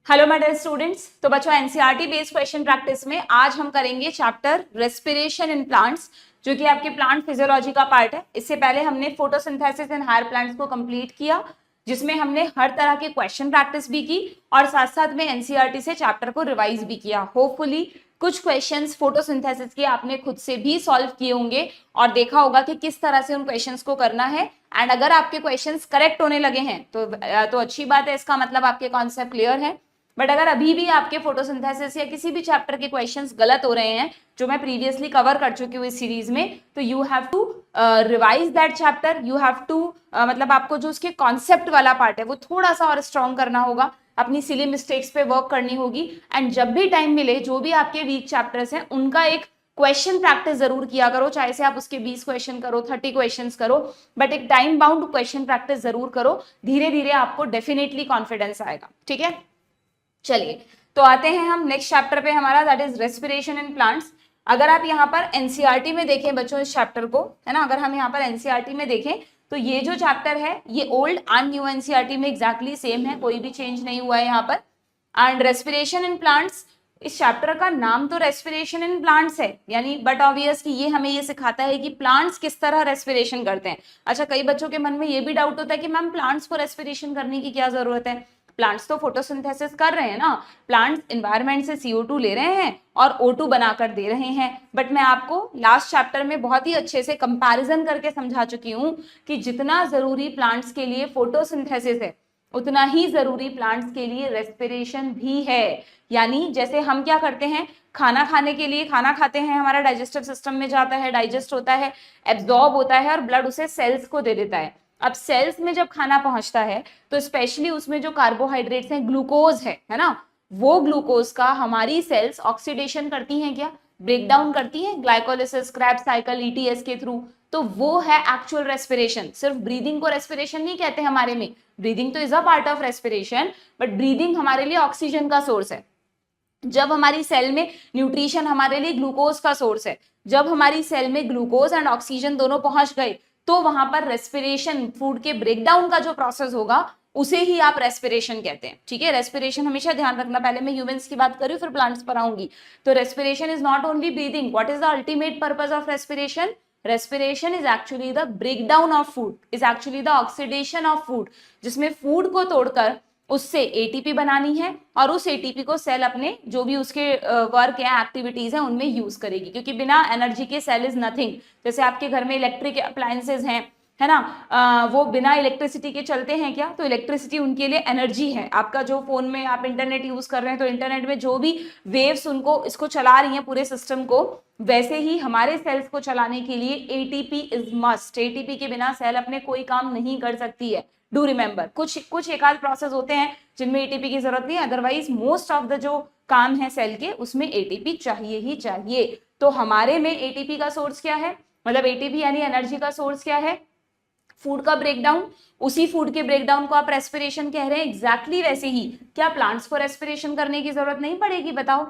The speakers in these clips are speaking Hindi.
Hello my dear students. तो बच्चों एनसीईआरटी बेस्ड क्वेश्चन प्रैक्टिस में आज हम करेंगे चैप्टर रेस्पिरेशन इन प्लांट्स, जो कि आपके प्लांट फिजियोलॉजी का पार्ट है। इससे पहले हमने फोटोसिंथेसिस इन हायर प्लांट्स को कंप्लीट किया, जिसमें हमने हर तरह के क्वेश्चन प्रैक्टिस भी की और साथ साथ में एनसीईआरटी से चैप्टर को रिवाइज भी किया। होपफुली कुछ क्वेश्चंस फोटोसिंथेसिस के आपने खुद से भी सॉल्व किए होंगे और देखा होगा कि किस तरह से उन क्वेश्चंस को करना है। एंड अगर आपके क्वेश्चंस करेक्ट होने लगे हैं तो अच्छी बात है, इसका मतलब आपके कॉन्सेप्ट क्लियर है। बट अगर अभी भी आपके फोटोसिंथेसिस या किसी भी चैप्टर के क्वेश्चंस गलत हो रहे हैं, जो मैं प्रीवियसली कवर कर चुकी हूँ इस सीरीज में, तो you have to revise that chapter. You have to मतलब आपको जो उसके कॉन्सेप्ट वाला पार्ट है वो थोड़ा सा और स्ट्रॉन्ग करना होगा, अपनी सिली मिस्टेक्स पे वर्क करनी होगी। एंड जब भी टाइम मिले, जो भी आपके वीक चैप्टर्स हैं उनका एक क्वेश्चन प्रैक्टिस जरूर किया करो, चाहे से आप उसके 20 क्वेश्चन करो, 30 क्वेश्चंस करो, बट एक टाइम बाउंड क्वेश्चन प्रैक्टिस जरूर करो। धीरे धीरे आपको डेफिनेटली कॉन्फिडेंस आएगा। ठीक है, चलिए तो आते हैं हम नेक्स्ट चैप्टर पे हमारा, that is respiration in plants. अगर आप यहाँ पर एनसीईआरटी में देखें बच्चों इस चैप्टर को, है ना, अगर हम यहाँ पर एनसीईआरटी में देखें तो ये जो चैप्टर है ये ओल्ड एंड न्यू एनसीईआरटी में एग्जैक्टली सेम है, कोई भी चेंज नहीं हुआ है यहाँ पर। एंड रेस्पिरेशन इन प्लांट्स, इस चैप्टर का नाम तो रेस्पिरेशन इन प्लांट्स है, यानी बट ऑब्वियस कि ये हमें ये सिखाता है कि प्लांट्स किस तरह रेस्पिरेशन करते हैं। अच्छा, कई बच्चों के मन में ये भी डाउट होता है कि मैम प्लांट्स को रेस्पिरेशन करने की क्या जरूरत है। प्लांट्स तो फोटोसिंथेसिस कर रहे हैं ना, प्लांट्स एनवायरनमेंट से CO2 ले रहे हैं और O2 बनाकर दे रहे हैं। बट मैं आपको लास्ट चैप्टर में बहुत ही अच्छे से कंपैरिजन करके समझा चुकी हूं कि जितना जरूरी प्लांट्स के लिए फोटोसिंथेसिस है, उतना ही जरूरी प्लांट्स के लिए रेस्पिरेशन भी है। यानी जैसे हम क्या करते हैं, खाना खाने के लिए खाना खाते हैं, हमारा डाइजेस्टिव सिस्टम में जाता है, डाइजेस्ट होता है, एब्जॉर्ब होता है और ब्लड उसे सेल्स को दे देता है। अब सेल्स में जब खाना पहुंचता है तो स्पेशली उसमें जो कार्बोहाइड्रेट्स हैं, ग्लूकोज है ना, वो ग्लूकोज का हमारी सेल्स ऑक्सीडेशन करती हैं, क्या ब्रेक डाउन करती हैं, ग्लाइकोलिसिस, क्रैब्स साइकिल, ETS के थ्रू। तो वो है एक्चुअल रेस्पिरेशन। सिर्फ ब्रीदिंग को रेस्पिरेशन नहीं कहते हमारे में, ब्रीदिंग तो is a part of respiration, but breathing हमारे लिए ऑक्सीजन का सोर्स है। जब हमारी सेल में न्यूट्रिशन हमारे लिए ग्लूकोज का सोर्स है, जब हमारी सेल में ग्लूकोज एंड ऑक्सीजन दोनों पहुंच गए तो वहां पर रेस्पिरेशन, फूड के ब्रेकडाउन का जो प्रोसेस होगा उसे ही आप रेस्पिरेशन कहते हैं। ठीक है, रेस्पिरेशन हमेशा ध्यान रखना, पहले मैं ह्यूमंस की बात करूं फिर प्लांट्स पर आऊंगी। तो respiration is not only breathing. What is the ultimate purpose of respiration? Respiration is actually the breakdown of food, is actually the oxidation of food, जिसमें फूड को तोड़कर उससे ATP बनानी है और उस ATP को सेल अपने जो भी उसके वर्क है, एक्टिविटीज है, उनमें यूज करेगी। क्योंकि बिना एनर्जी के सेल इज नथिंग। जैसे आपके घर में इलेक्ट्रिक अप्लायंसेज हैं, है ना, वो बिना इलेक्ट्रिसिटी के चलते हैं क्या? तो इलेक्ट्रिसिटी उनके लिए एनर्जी है। आपका जो फोन में आप इंटरनेट यूज कर रहे हैं, तो इंटरनेट में जो भी वेव्स उनको इसको चला रही हैं पूरे सिस्टम को, वैसे ही हमारे सेल्स को चलाने के लिए ATP इज मस्ट। ATP के बिना सेल अपने कोई काम नहीं कर सकती है। डू रिमेंबर, कुछ एक आध प्रोसेस होते हैं जिनमें ATP की जरूरत नहीं है, अदरवाइज मोस्ट ऑफ द जो काम है सेल के उसमें ATP चाहिए ही चाहिए। तो हमारे में ATP का सोर्स क्या है, मतलब ATP यानी एनर्जी का सोर्स क्या है? फूड का ब्रेकडाउन। उसी फूड के ब्रेकडाउन को आप रेस्पिरेशन कह रहे हैं। एग्जैक्टली वैसे ही क्या प्लांट्स को रेस्पिरेशन करने की जरूरत नहीं पड़ेगी? बताओ,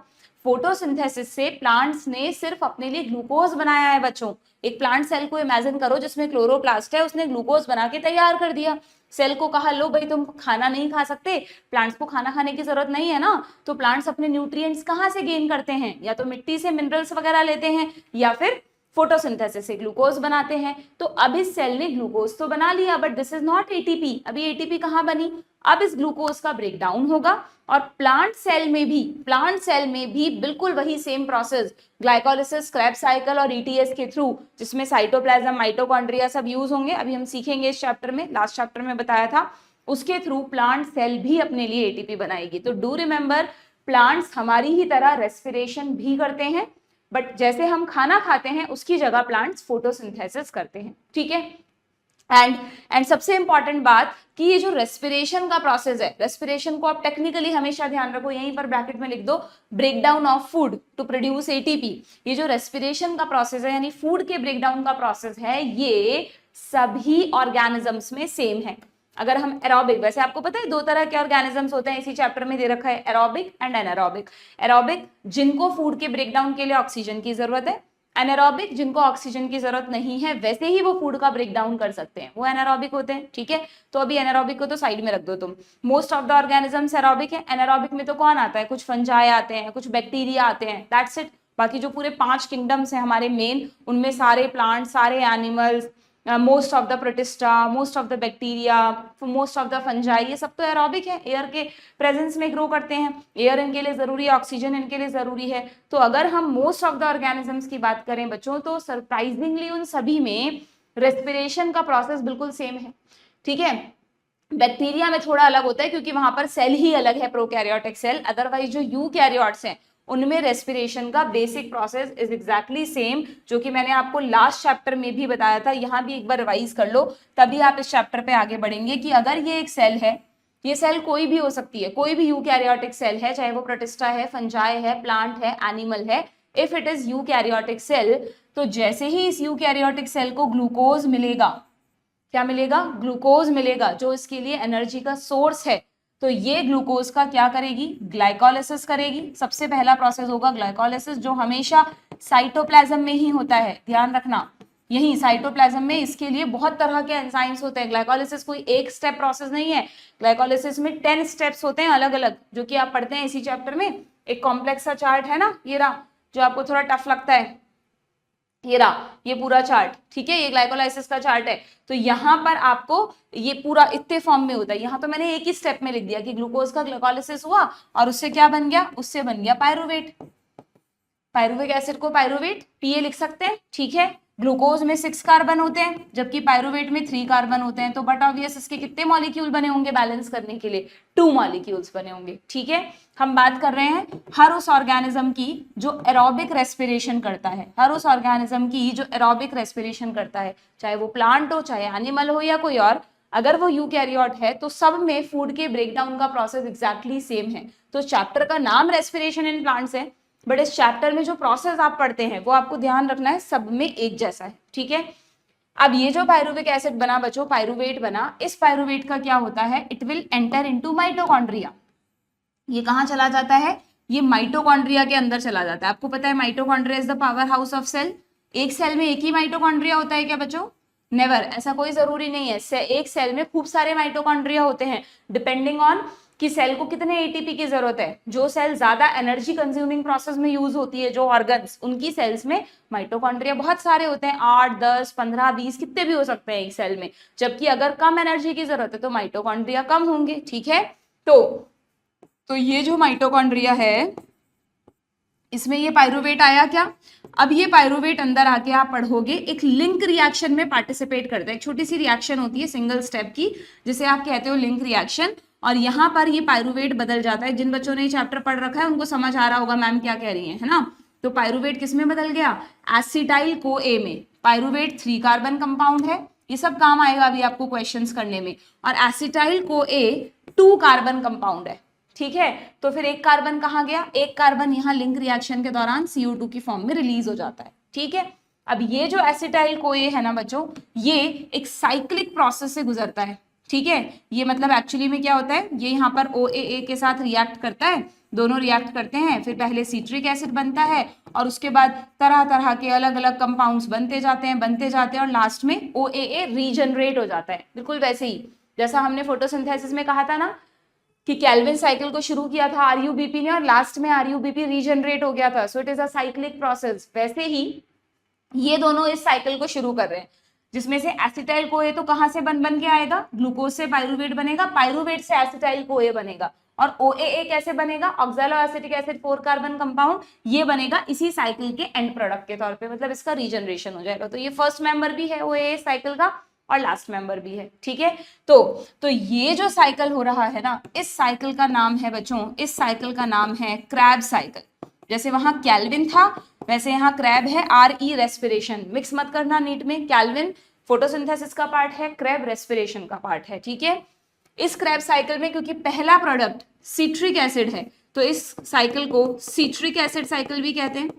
फोटोसिंथेसिस से प्लांट्स ने सिर्फ अपने लिए ग्लूकोज बनाया है बच्चों। एक प्लांट सेल को इमेजिन करो जिसमें क्लोरोप्लास्ट है, उसने ग्लूकोज बना के तैयार कर दिया। सेल को कहा लो भाई तुम खाना नहीं खा सकते, प्लांट्स को खाना खाने की जरूरत नहीं है ना, तो प्लांट्स अपने न्यूट्रिएंट्स कहाँ से गेन करते हैं? या तो मिट्टी से मिनरल्स वगैरह लेते हैं या फिर फोटोसिंथेसिस से ग्लूकोज बनाते हैं। तो अब इस सेल ने ग्लूकोज तो बना लिया, but this is not ATP। अभी ATP कहाँ बनी? अब इस ग्लूकोज का ब्रेकडाउन होगा और प्लांट सेल में भी बिल्कुल वही same process, glycolysis, Krebs cycle और ETS के थ्रू, जिसमें साइटोप्लाज्म, माइटोकॉन्ड्रिया सब यूज होंगे। अभी हम सीखेंगे इस चैप्टर में, लास्ट चैप्टर में बताया था, उसके थ्रू प्लांट सेल भी अपने लिए ATP बनाएगी। तो डू रिमेंबर, प्लांट्स हमारी ही तरह रेस्पिरेशन भी करते हैं, बट जैसे हम खाना खाते हैं उसकी जगह प्लांट्स फोटोसिंथेसिस करते हैं। ठीक है, एंड सबसे इंपॉर्टेंट बात कि ये जो रेस्पिरेशन का प्रोसेस है, रेस्पिरेशन को आप टेक्निकली हमेशा ध्यान रखो, यहीं पर ब्रैकेट में लिख दो, breakdown of food to produce ATP। ये जो रेस्पिरेशन का प्रोसेस है यानी फूड के ब्रेकडाउन का प्रोसेस है, ये सभी ऑर्गेनिजम्स में सेम है। अगर हम एरोबिक, वैसे आपको पता है दो तरह के ऑर्गेनिजम्स होते हैं, इसी चैप्टर में दे रखा है, एरोबिक एंड एनारोबिक। एरोबिक जिनको फूड के ब्रेकडाउन के लिए ऑक्सीजन की जरूरत है, एनारोबिक जिनको ऑक्सीजन की जरूरत नहीं है वैसे ही वो फूड का ब्रेक डाउन कर सकते हैं, वो एनारोबिक होते हैं। ठीक है, तो अभी एनारोबिक को तो साइड में रख दो तुम। Most of the organisms aerobic है। एनारोबिक में तो कौन आता है, कुछ फंजाई आते हैं, कुछ बैक्टीरिया आते हैं, दैट्स इट। बाकी जो पूरे 5 किंगडम्स हैं हमारे मेन, उनमें सारे प्लांट, सारे animals, most of the protista, most of the bacteria, most of the fungi, ये सब तो एरोबिक है, एयर के प्रेजेंस में ग्रो करते हैं। एयर इनके लिए जरूरी है, ऑक्सीजन इनके लिए जरूरी है। तो अगर हम मोस्ट ऑफ द ऑर्गेनिजम्स की बात करें बच्चों, तो सरप्राइजिंगली उन सभी में रेस्पिरेशन का प्रोसेस बिल्कुल सेम है। ठीक है, बैक्टीरिया में थोड़ा अलग होता है क्योंकि वहां पर सेल ही अलग है, प्रोकैरियोटिक सेल। अदरवाइज जो यूकैरियोट्स हैं उनमें रेस्पिरेशन का basic process is exactly same, जो कि मैंने आपको लास्ट चैप्टर में भी बताया था। यहाँ भी एक बार रिवाइज कर लो, तभी आप इस चैप्टर पे आगे बढ़ेंगे कि अगर ये एक सेल है, ये सेल कोई भी हो सकती है, कोई भी यूकैरियोटिक सेल है, चाहे वो प्रोटिस्टा है, फंजाई है, प्लांट है, एनिमल है, if it is eukaryotic cell, तो जैसे ही इस यूकैरियोटिक सेल को ग्लूकोज मिलेगा, क्या मिलेगा, ग्लूकोज मिलेगा, जो इसके लिए एनर्जी का सोर्स है, तो ये ग्लूकोज का क्या करेगी, ग्लाइकोलाइसिस करेगी। सबसे पहला प्रोसेस होगा ग्लाइकोलाइसिस, जो हमेशा साइटोप्लाज्म में ही होता है, ध्यान रखना, यही साइटोप्लाज्म में। इसके लिए बहुत तरह के एंजाइम्स होते हैं। ग्लाइकोलाइसिस कोई एक स्टेप प्रोसेस नहीं है, ग्लाइकोलाइसिस में 10 स्टेप्स होते हैं अलग अलग, जो कि आप पढ़ते हैं इसी चैप्टर में। एक कॉम्प्लेक्स सा चार्ट है ना, ये रहा, जो आपको थोड़ा टफ लगता है, ये रहा, ये पूरा चार्ट। ठीक है, ये ग्लाइकोलाइसिस का चार्ट है। तो यहाँ पर आपको ये पूरा इतने फॉर्म में होता है। यहाँ तो मैंने एक ही स्टेप में लिख दिया कि ग्लूकोज का ग्लाइकोलाइसिस हुआ और उससे क्या बन गया, उससे बन गया पायरुवेट। पायरुविक एसिड को पायरुवेट पीए लिख सकते हैं। ठीक है, ग्लूकोज में 6 कार्बन होते हैं जबकि पायरुवेट में 3 कार्बन होते हैं। तो बट ऑब्वियस इसके कितने मॉलिक्यूल बने होंगे बैलेंस करने के लिए, 2 मॉलिक्यूल्स बने होंगे। ठीक है, हम बात कर रहे हैं हर उस ऑर्गेनिज्म की जो एरोबिक रेस्पिरेशन करता है, हर उस ऑर्गेनिज्म की जो एरोबिक रेस्पिरेशन करता है, चाहे वो प्लांट हो, चाहे एनिमल हो या कोई और, अगर वो यूकैरियोट है तो सब में फूड के ब्रेकडाउन का प्रोसेस एग्जैक्टली सेम है। तो चैप्टर का नाम रेस्पिरेशन इन प्लांट्स है, बट इस चैप्टर में जो प्रोसेस आप पढ़ते हैं वो आपको ध्यान रखना है, सब में एक जैसा है। ठीक है, अब ये जो पायरुविक एसिड बना बच्चों, पायरुवेट बना, इस पायरुवेट का क्या होता है, it will enter into mitochondria. ये कहाँ चला जाता है, ये माइटोकॉन्ड्रिया के अंदर चला जाता है। आपको पता है mitochondria is the power house of cell. एक सेल में एक ही माइटोकॉन्ड्रिया होता है क्या बच्चों, नेवर, ऐसा कोई जरूरी नहीं है। एक सेल में खूब सारे माइटोकॉन्ड्रिया होते हैं, डिपेंडिंग ऑन कि सेल को कितने एटीपी की जरूरत है। जो सेल ज्यादा एनर्जी कंज्यूमिंग प्रोसेस में यूज होती है, जो ऑर्गन्स, उनकी सेल्स में माइटोकॉन्ड्रिया बहुत सारे होते हैं, 8, 10, 15, 20 कितने भी हो सकते हैं एक सेल में। जबकि अगर कम एनर्जी की जरूरत है तो माइटोकॉन्ड्रिया कम होंगे। ठीक है, तो ये जो माइटोकॉन्ड्रिया है इसमें ये पायरुवेट आया क्या, अब ये पायरुवेट अंदर आके आप पढ़ोगे एक लिंक रिएक्शन में पार्टिसिपेट करता है। एक छोटी सी रिएक्शन होती है सिंगल स्टेप की, जिसे आप कहते हो लिंक रिएक्शन, और यहाँ पर ये पायरुवेट बदल जाता है। जिन बच्चों ने ये चैप्टर पढ़ रखा है उनको समझ आ रहा होगा मैम क्या कह रही है ना। तो पायरुवेट किस में बदल गया, एसिटाइल को ए में। पायरुवेट 3 कार्बन कंपाउंड है, ये सब काम आएगा अभी आपको क्वेश्चंस करने में। और एसिटाइल को ए 2 कार्बन कंपाउंड है। ठीक है, तो फिर एक कार्बन कहाँ गया, एक कार्बन यहाँ लिंक रिएक्शन के दौरान CO2 की फॉर्म में रिलीज हो जाता है। ठीक है, अब ये जो एसिटाइल को ए है ना बच्चों, ये एक साइक्लिक प्रोसेस से गुजरता है। ठीक है, ये मतलब एक्चुअली में क्या होता है, ये यहाँ पर OAA के साथ रिएक्ट करता है, दोनों रिएक्ट करते हैं, फिर पहले सिट्रिक एसिड बनता है और उसके बाद तरह तरह के अलग अलग कंपाउंड्स बनते जाते हैं और लास्ट में OAA रीजनरेट हो जाता है। बिल्कुल वैसे ही जैसा हमने फोटोसिंथेसिस में कहा था ना कि केल्विन साइकिल को शुरू किया था RUBP ने और लास्ट में RUBP रीजनरेट हो गया था, so it is a cyclic process. वैसे ही ये दोनों इस साइकिल को शुरू कर रहे हैं, जिसमें से एसिटाइल को ए तो कहां से बन के आएगा, ग्लूकोज से पायरुवेट बनेगा, पायरुवेट से एसिटाइल को ए बनेगा, और OAA कैसे बनेगा, oxalo acetic acid 4 carbon compound, ये बनेगा इसी साइकिल के एंड प्रोडक्ट के तौर पे, मतलब इसका रीजनरेशन हो जाएगा। तो ये फर्स्ट मेंबर भी है OAA साइकिल का और लास्ट मेंबर भी है। ठीक है, तो ये जो साइकिल हो रहा है ना, इस साइकिल का नाम है बच्चों, इस साइकिल का नाम है क्रैब साइकिल। जैसे वहां कैल्विन था वैसे यहाँ क्रैब है, RE रेस्पिरेशन, मिक्स मत करना नीट में। कैल्विन फोटोसिंथेसिस का पार्ट है, क्रैब रेस्पिरेशन का पार्ट है। ठीक है, इस क्रैब साइकिल में क्योंकि पहला प्रोडक्ट सिट्रिक एसिड है तो इस साइकिल को सिट्रिक एसिड साइकिल भी कहते हैं,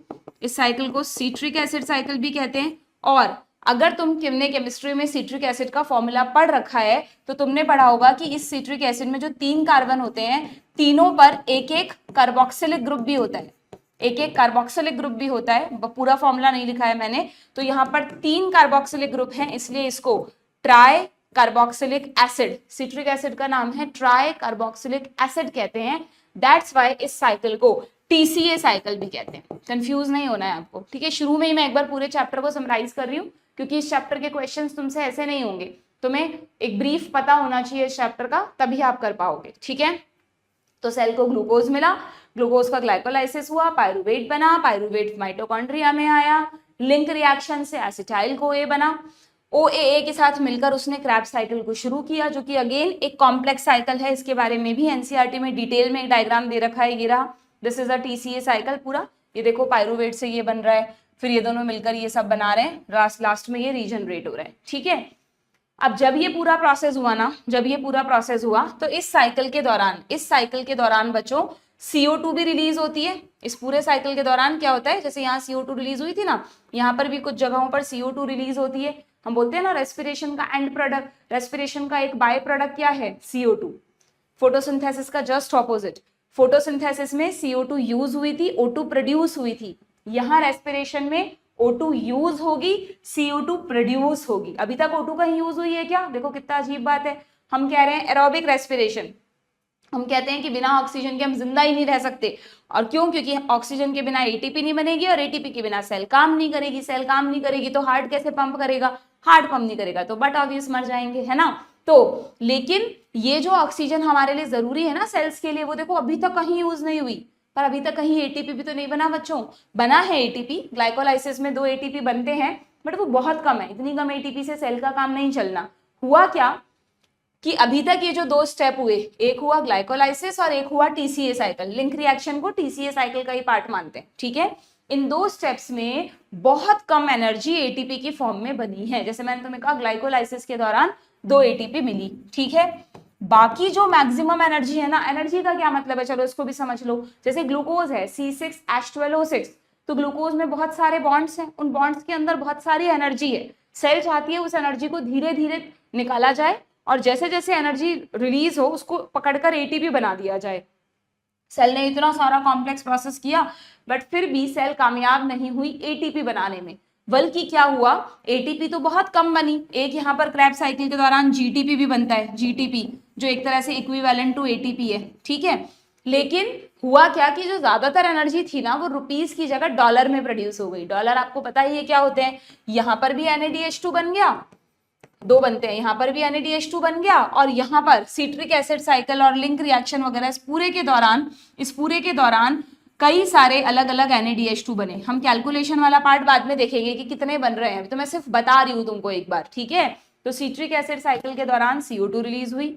इस साइकिल को सिट्रिक एसिड साइकिल भी कहते हैं। और अगर तुमने केमिस्ट्री में सिट्रिक एसिड का फॉर्मूला पढ़ रखा है तो तुमने पढ़ा होगा कि इस सिट्रिक एसिड में जो 3 कार्बन होते हैं, तीनों पर एक एक कार्बोक्सिलिक ग्रुप भी होता है। एक एक कार्बोक्सिलिक ग्रुप भी होता है, पूरा फॉर्मूला नहीं लिखा है मैंने, तो यहाँ पर 3 कार्बोक्सिलिक ग्रुप हैं, इसलिए इसको try carboxylic acid, citric acid का नाम है ट्राई कार्बोक्सिलिक एसिड कहते हैं। दैट्स वाई इस साइकिल को TCA साइकिल भी कहते हैं। कंफ्यूज नहीं होना है आपको, ठीक है। शुरू में ही मैं एक बार पूरे चैप्टर को समराइज कर रही हूँ, क्योंकि इस चैप्टर के क्वेश्चंस तुमसे ऐसे नहीं होंगे, तुम्हें एक ब्रीफ पता होना चाहिए इस चैप्टर का, तभी आप कर पाओगे, ठीक है। तो सेल को ग्लूकोज मिला, ग्लूकोज का ग्लाइकोलाइसिस हुआ, पायरुवेट बना, पायरुवेट माइटोकॉन्ड्रिया में आया, लिंक रिएक्शन से एसिटाइल CoA बना, OAA के साथ मिलकर उसने क्रेब्स साइकिल को शुरू किया, जो कि अगेन एक कॉम्प्लेक्स साइकिल है। इसके बारे में भी एनसीईआरटी में डिटेल में एक डायग्राम दे रखा है, ये रहा, this is a TCA cycle पूरा। ये देखो पायरुवेट से ये बन रहा है, फिर ये दोनों मिलकर ये सब बना रहे हैं, लास्ट में ये रीजनरेट हो रहा है, ठीक है। अब जब ये पूरा प्रोसेस हुआ ना, जब ये पूरा प्रोसेस हुआ तो इस साइकिल के दौरान बच्चों CO2 भी रिलीज होती है। इस पूरे साइकिल के दौरान क्या होता है, जैसे यहाँ CO2 रिलीज हुई थी ना, यहाँ पर भी कुछ जगहों पर CO2 रिलीज होती है। हम बोलते हैं ना रेस्पिरेशन का एंड प्रोडक्ट, रेस्पिरेशन का एक बाय प्रोडक्ट क्या है, CO2। फोटोसिंथेसिस का जस्ट ऑपोजिट, फोटोसिंथेसिस में CO2 यूज हुई थी, O2 प्रोड्यूस हुई थी। यहाँ रेस्पिरेशन में O2 यूज होगी, CO2 प्रोड्यूस होगी। अभी तक O2 का यूज हुई है क्या, देखो कितना अजीब बात है। हम कह रहे हैं एरोबिक रेस्पिरेशन, हम कहते हैं कि बिना ऑक्सीजन के हम जिंदा ही नहीं रह सकते। और क्यों, क्योंकि ऑक्सीजन के बिना ATP नहीं बनेगी, और ATP के बिना सेल काम नहीं करेगी, सेल काम नहीं करेगी तो हार्ट कैसे पंप करेगा, हार्ट पंप नहीं करेगा तो बट ऑब्वियस मर जाएंगे, है ना। तो लेकिन ये जो ऑक्सीजन हमारे लिए जरूरी है ना सेल्स के लिए, वो देखो अभी तक कहीं यूज नहीं हुई, पर अभी तक कहीं ATP भी तो नहीं बना बच्चों। बना है ATP, ग्लाइकोलाइसिस में 2 ATP बनते हैं, बट वो बहुत कम है, इतनी कम ATP से सेल का काम नहीं चलना। हुआ क्या कि अभी तक ये जो 2 स्टेप हुए, एक हुआ ग्लाइकोलाइसिस और एक हुआ TCA साइकिल, लिंक रिएक्शन को TCA साइकिल का ही पार्ट मानते हैं, ठीक है। इन 2 स्टेप्स में बहुत कम एनर्जी ATP की फॉर्म में बनी है। जैसे मैंने तुम्हें कहा ग्लाइकोलाइसिस के दौरान 2 ATP मिली, ठीक है। बाकी जो मैक्सिमम एनर्जी है ना, एनर्जी का क्या मतलब है, चलो इसको भी समझ लो। जैसे ग्लूकोज है C6H12O6, तो ग्लूकोज में बहुत सारे बॉन्ड्स हैं, उन बॉन्ड्स के अंदर बहुत सारी एनर्जी है। सेल चाहती है उस एनर्जी को धीरे धीरे निकाला जाए, और जैसे जैसे एनर्जी रिलीज हो उसको पकड़कर ATP बना दिया जाए। सेल ने इतना सारा कॉम्प्लेक्स प्रोसेस किया, बट फिर भी सेल कामयाब नहीं हुई ATP बनाने में, बल्कि क्या हुआ, ATP तो बहुत कम बनी। एक यहाँ पर क्रेब्स साइकिल के दौरान GTP भी बनता है, GTP जो एक तरह से इक्विवेलेंट टू ATP है, ठीक है। लेकिन हुआ क्या कि जो ज्यादातर एनर्जी थी ना, वो रुपीस की जगह डॉलर में प्रोड्यूस हो गई। डॉलर आपको पता ही है क्या होते हैं, यहाँ पर भी NADH2 बन गया, 2 बनते हैं, यहाँ पर भी NADH2 बन गया, और यहाँ पर सिट्रिक एसिड साइकिल और लिंक रिएक्शन वगैरह इस पूरे के दौरान कई सारे अलग अलग NADH2 बने। हम कैलकुलेशन वाला पार्ट बाद में देखेंगे कि कितने बन रहे हैं, तो मैं सिर्फ बता रही हूँ तुमको एक बार, ठीक है। तो सिट्रिक एसिड साइकिल के दौरान CO2 रिलीज हुई,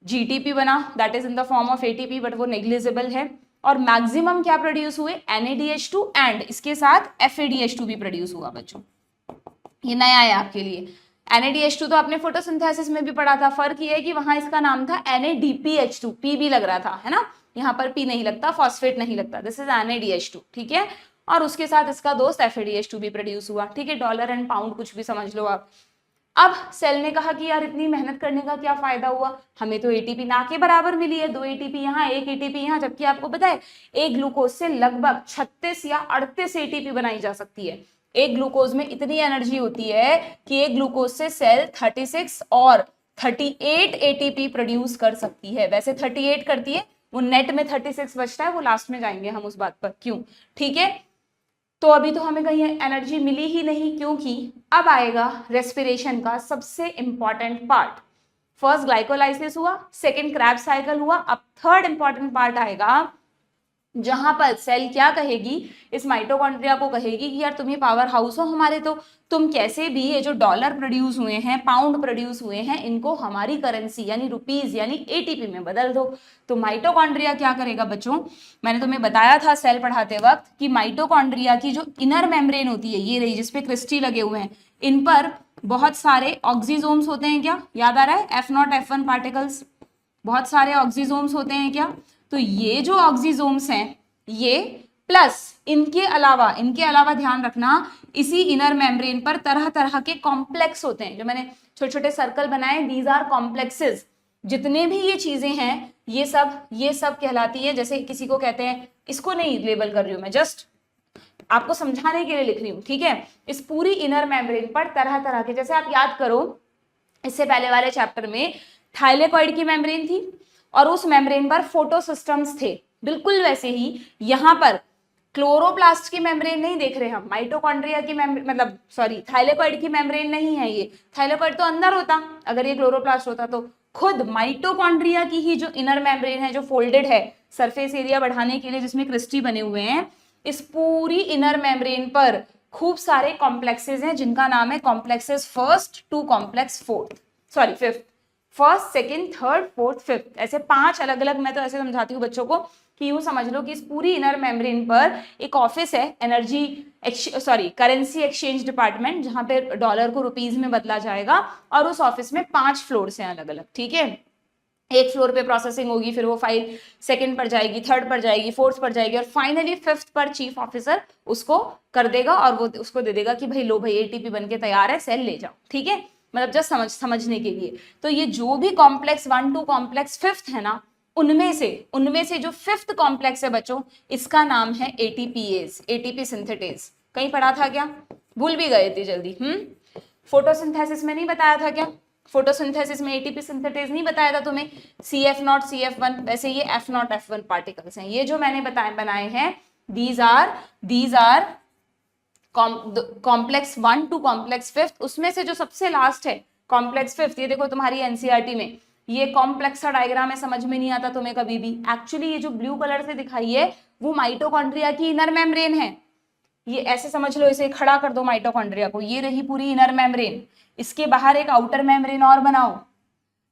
GTP बना, that is in the form of ATP, but वो नेग्लिजिबल है। और मैक्सिमम क्या प्रोड्यूस हुए, NADH2 एंड इसके साथ FADH2 भी प्रोड्यूस हुआ बच्चों। ये नया है आपके लिए। NADH2 तो आपने फोटोसिंथेसिस में भी पढ़ा था, फर्क ये है कि वहां इसका नाम था NADPH2, P भी लग रहा था, है ना, यहाँ पर P नहीं लगता, फॉस्फेट नहीं लगता, दिस इज NADH2, ठीक है। और उसके साथ इसका दोस्त FADH2 भी प्रोड्यूस हुआ, ठीक है। डॉलर एंड पाउंड कुछ भी समझ लो आप। अब सेल ने कहा कि यार इतनी मेहनत करने का क्या फायदा हुआ, हमें तो ATP ना के बराबर मिली है, 2 ATP यहाँ, 1 ATP यहाँ, जबकि आपको पता है एक ग्लूकोज से लगभग 36 या 38 ATP बनाई जा सकती है। एक ग्लूकोज में इतनी एनर्जी होती है कि एक ग्लूकोज से सेल 36 और 38 ATP प्रोड्यूस कर सकती है। वैसे 38 करती है, वो नेट में 36 बचता है, वो लास्ट में जाएंगे हम उस बात पर क्यों, ठीक है। तो अभी तो हमें कहीं एनर्जी मिली ही नहीं, क्योंकि अब आएगा रेस्पिरेशन का सबसे इंपॉर्टेंट पार्ट। फर्स्ट ग्लाइकोलाइसिस हुआ, सेकेंड क्रेब्स साइकिल हुआ, अब थर्ड इंपॉर्टेंट पार्ट आएगा, जहां पर सेल क्या कहेगी, इस माइटोकॉन्ड्रिया को कहेगी कि यार तुम ही पावर हाउस हो हमारे, तो तुम कैसे भी ये जो डॉलर प्रोड्यूस हुए हैं, पाउंड प्रोड्यूस हुए हैं, इनको हमारी करेंसी यानी रुपीज यानी ATP में बदल दो। तो माइटोकॉन्ड्रिया क्या करेगा बच्चों, मैंने तुम्हें बताया था सेल पढ़ाते वक्त कि माइटोकॉन्ड्रिया की जो इनर मेम्ब्रेन होती है, ये रही जिसपे क्रिस्टी लगे हुए हैं, इन पर बहुत सारे ऑक्सीजोम्स होते हैं, क्या याद आ रहा है, F0 F1 पार्टिकल्स, बहुत सारे ऑक्सीजोम्स होते हैं क्या। तो ये जो ऑक्सीजोम्स हैं, ये प्लस इनके अलावा ध्यान रखना, इसी इनर मेम्ब्रेन पर तरह तरह के कॉम्प्लेक्स होते हैं, जो मैंने छोटे छोटे सर्कल बनाए, दीज आर कॉम्प्लेक्सेस। जितने भी ये चीजें हैं, ये सब कहलाती है, जैसे किसी को कहते हैं, इसको नहीं लेबल कर रही हूं मैं, जस्ट आपको समझाने के लिए लिख रही हूँ, ठीक है। इस पूरी इनर मेम्ब्रेन पर तरह तरह के, जैसे आप याद करो इससे पहले वाले चैप्टर में थाइलेकॉइड की मेम्ब्रेन थी और उस मेम्ब्रेन पर फोटोसिस्टम्स थे, बिल्कुल वैसे ही यहाँ पर क्लोरोप्लास्ट की मेम्ब्रेन नहीं देख रहे हम, माइटोकॉन्ड्रिया की मतलब सॉरी थाइलेकॉइड की मेम्ब्रेन नहीं है ये, थाइलेकॉइड तो अंदर होता अगर ये क्लोरोप्लास्ट होता, तो खुद माइटोकॉन्ड्रिया की ही जो इनर मेम्ब्रेन है, जो फोल्डेड है सरफेस एरिया बढ़ाने के लिए, जिसमें क्रिस्टी बने हुए हैं, इस पूरी इनर मेम्ब्रेन पर खूब सारे कॉम्प्लेक्सेस हैं जिनका नाम है complexes first to complex fifth, first second third fourth fifth, ऐसे 5 अलग अलग, मैं तो ऐसे समझाती हूँ बच्चों को कि यूं समझ लो कि इस पूरी इनर मेम्ब्रेन पर एक ऑफिस है, करेंसी एक्सचेंज डिपार्टमेंट, जहां पे डॉलर को रुपीज में बदला जाएगा, और उस ऑफिस में 5 फ्लोर्स हैं अलग अलग, ठीक है। एक फ्लोर पे प्रोसेसिंग होगी, फिर वो फाइल सेकंड पर जाएगी, थर्ड पर जाएगी, फोर्थ पर जाएगी, और फाइनली फिफ्थ पर चीफ ऑफिसर उसको कर देगा और वो उसको दे देगा कि भाई लो भाई एटीपी बन के तैयार है, सेल ले जाओ, ठीक है। मतलब जस्ट समझने के लिए, तो ये जो भी कॉम्प्लेक्स 1 टू कॉम्प्लेक्स फिफ्थ है ना, उनमें से जो फिफ्थ कॉम्प्लेक्स है बच्चों, इसका नाम है एटीपीएज, एटीपी सिंथेटेज। कहीं पढ़ा था क्या? भूल भी गए थे जल्दी। फोटोसिंथेसिस में नहीं बताया था क्या? फोटोसिंथेसिस में एटीपी सिंथेटेज नहीं बताया था तुम्हें, CF0 CF1, वैसे ये F0 F1 पार्टिकल्स हैं। ये जो मैंने बनाए हैं, these are complex 1 to complex fifth. उसमें से जो सबसे लास्ट है कॉम्प्लेक्स फिफ्थ, ये देखो तुम्हारी एनसीईआरटी में ये कॉम्प्लेक्स का डायग्राम है, समझ में नहीं आता तुम्हें कभी भी। एक्चुअली ये जो ब्लू कलर से दिखाई है वो माइटोकॉन्ड्रिया की इनर मेम्ब्रेन है। ये ऐसे समझ लो, इसे खड़ा कर दो माइटोकॉन्ड्रिया को, ये रही पूरी इनर मेम्ब्रेन, इसके बाहर एक आउटर मेम्ब्रेन और बनाओ,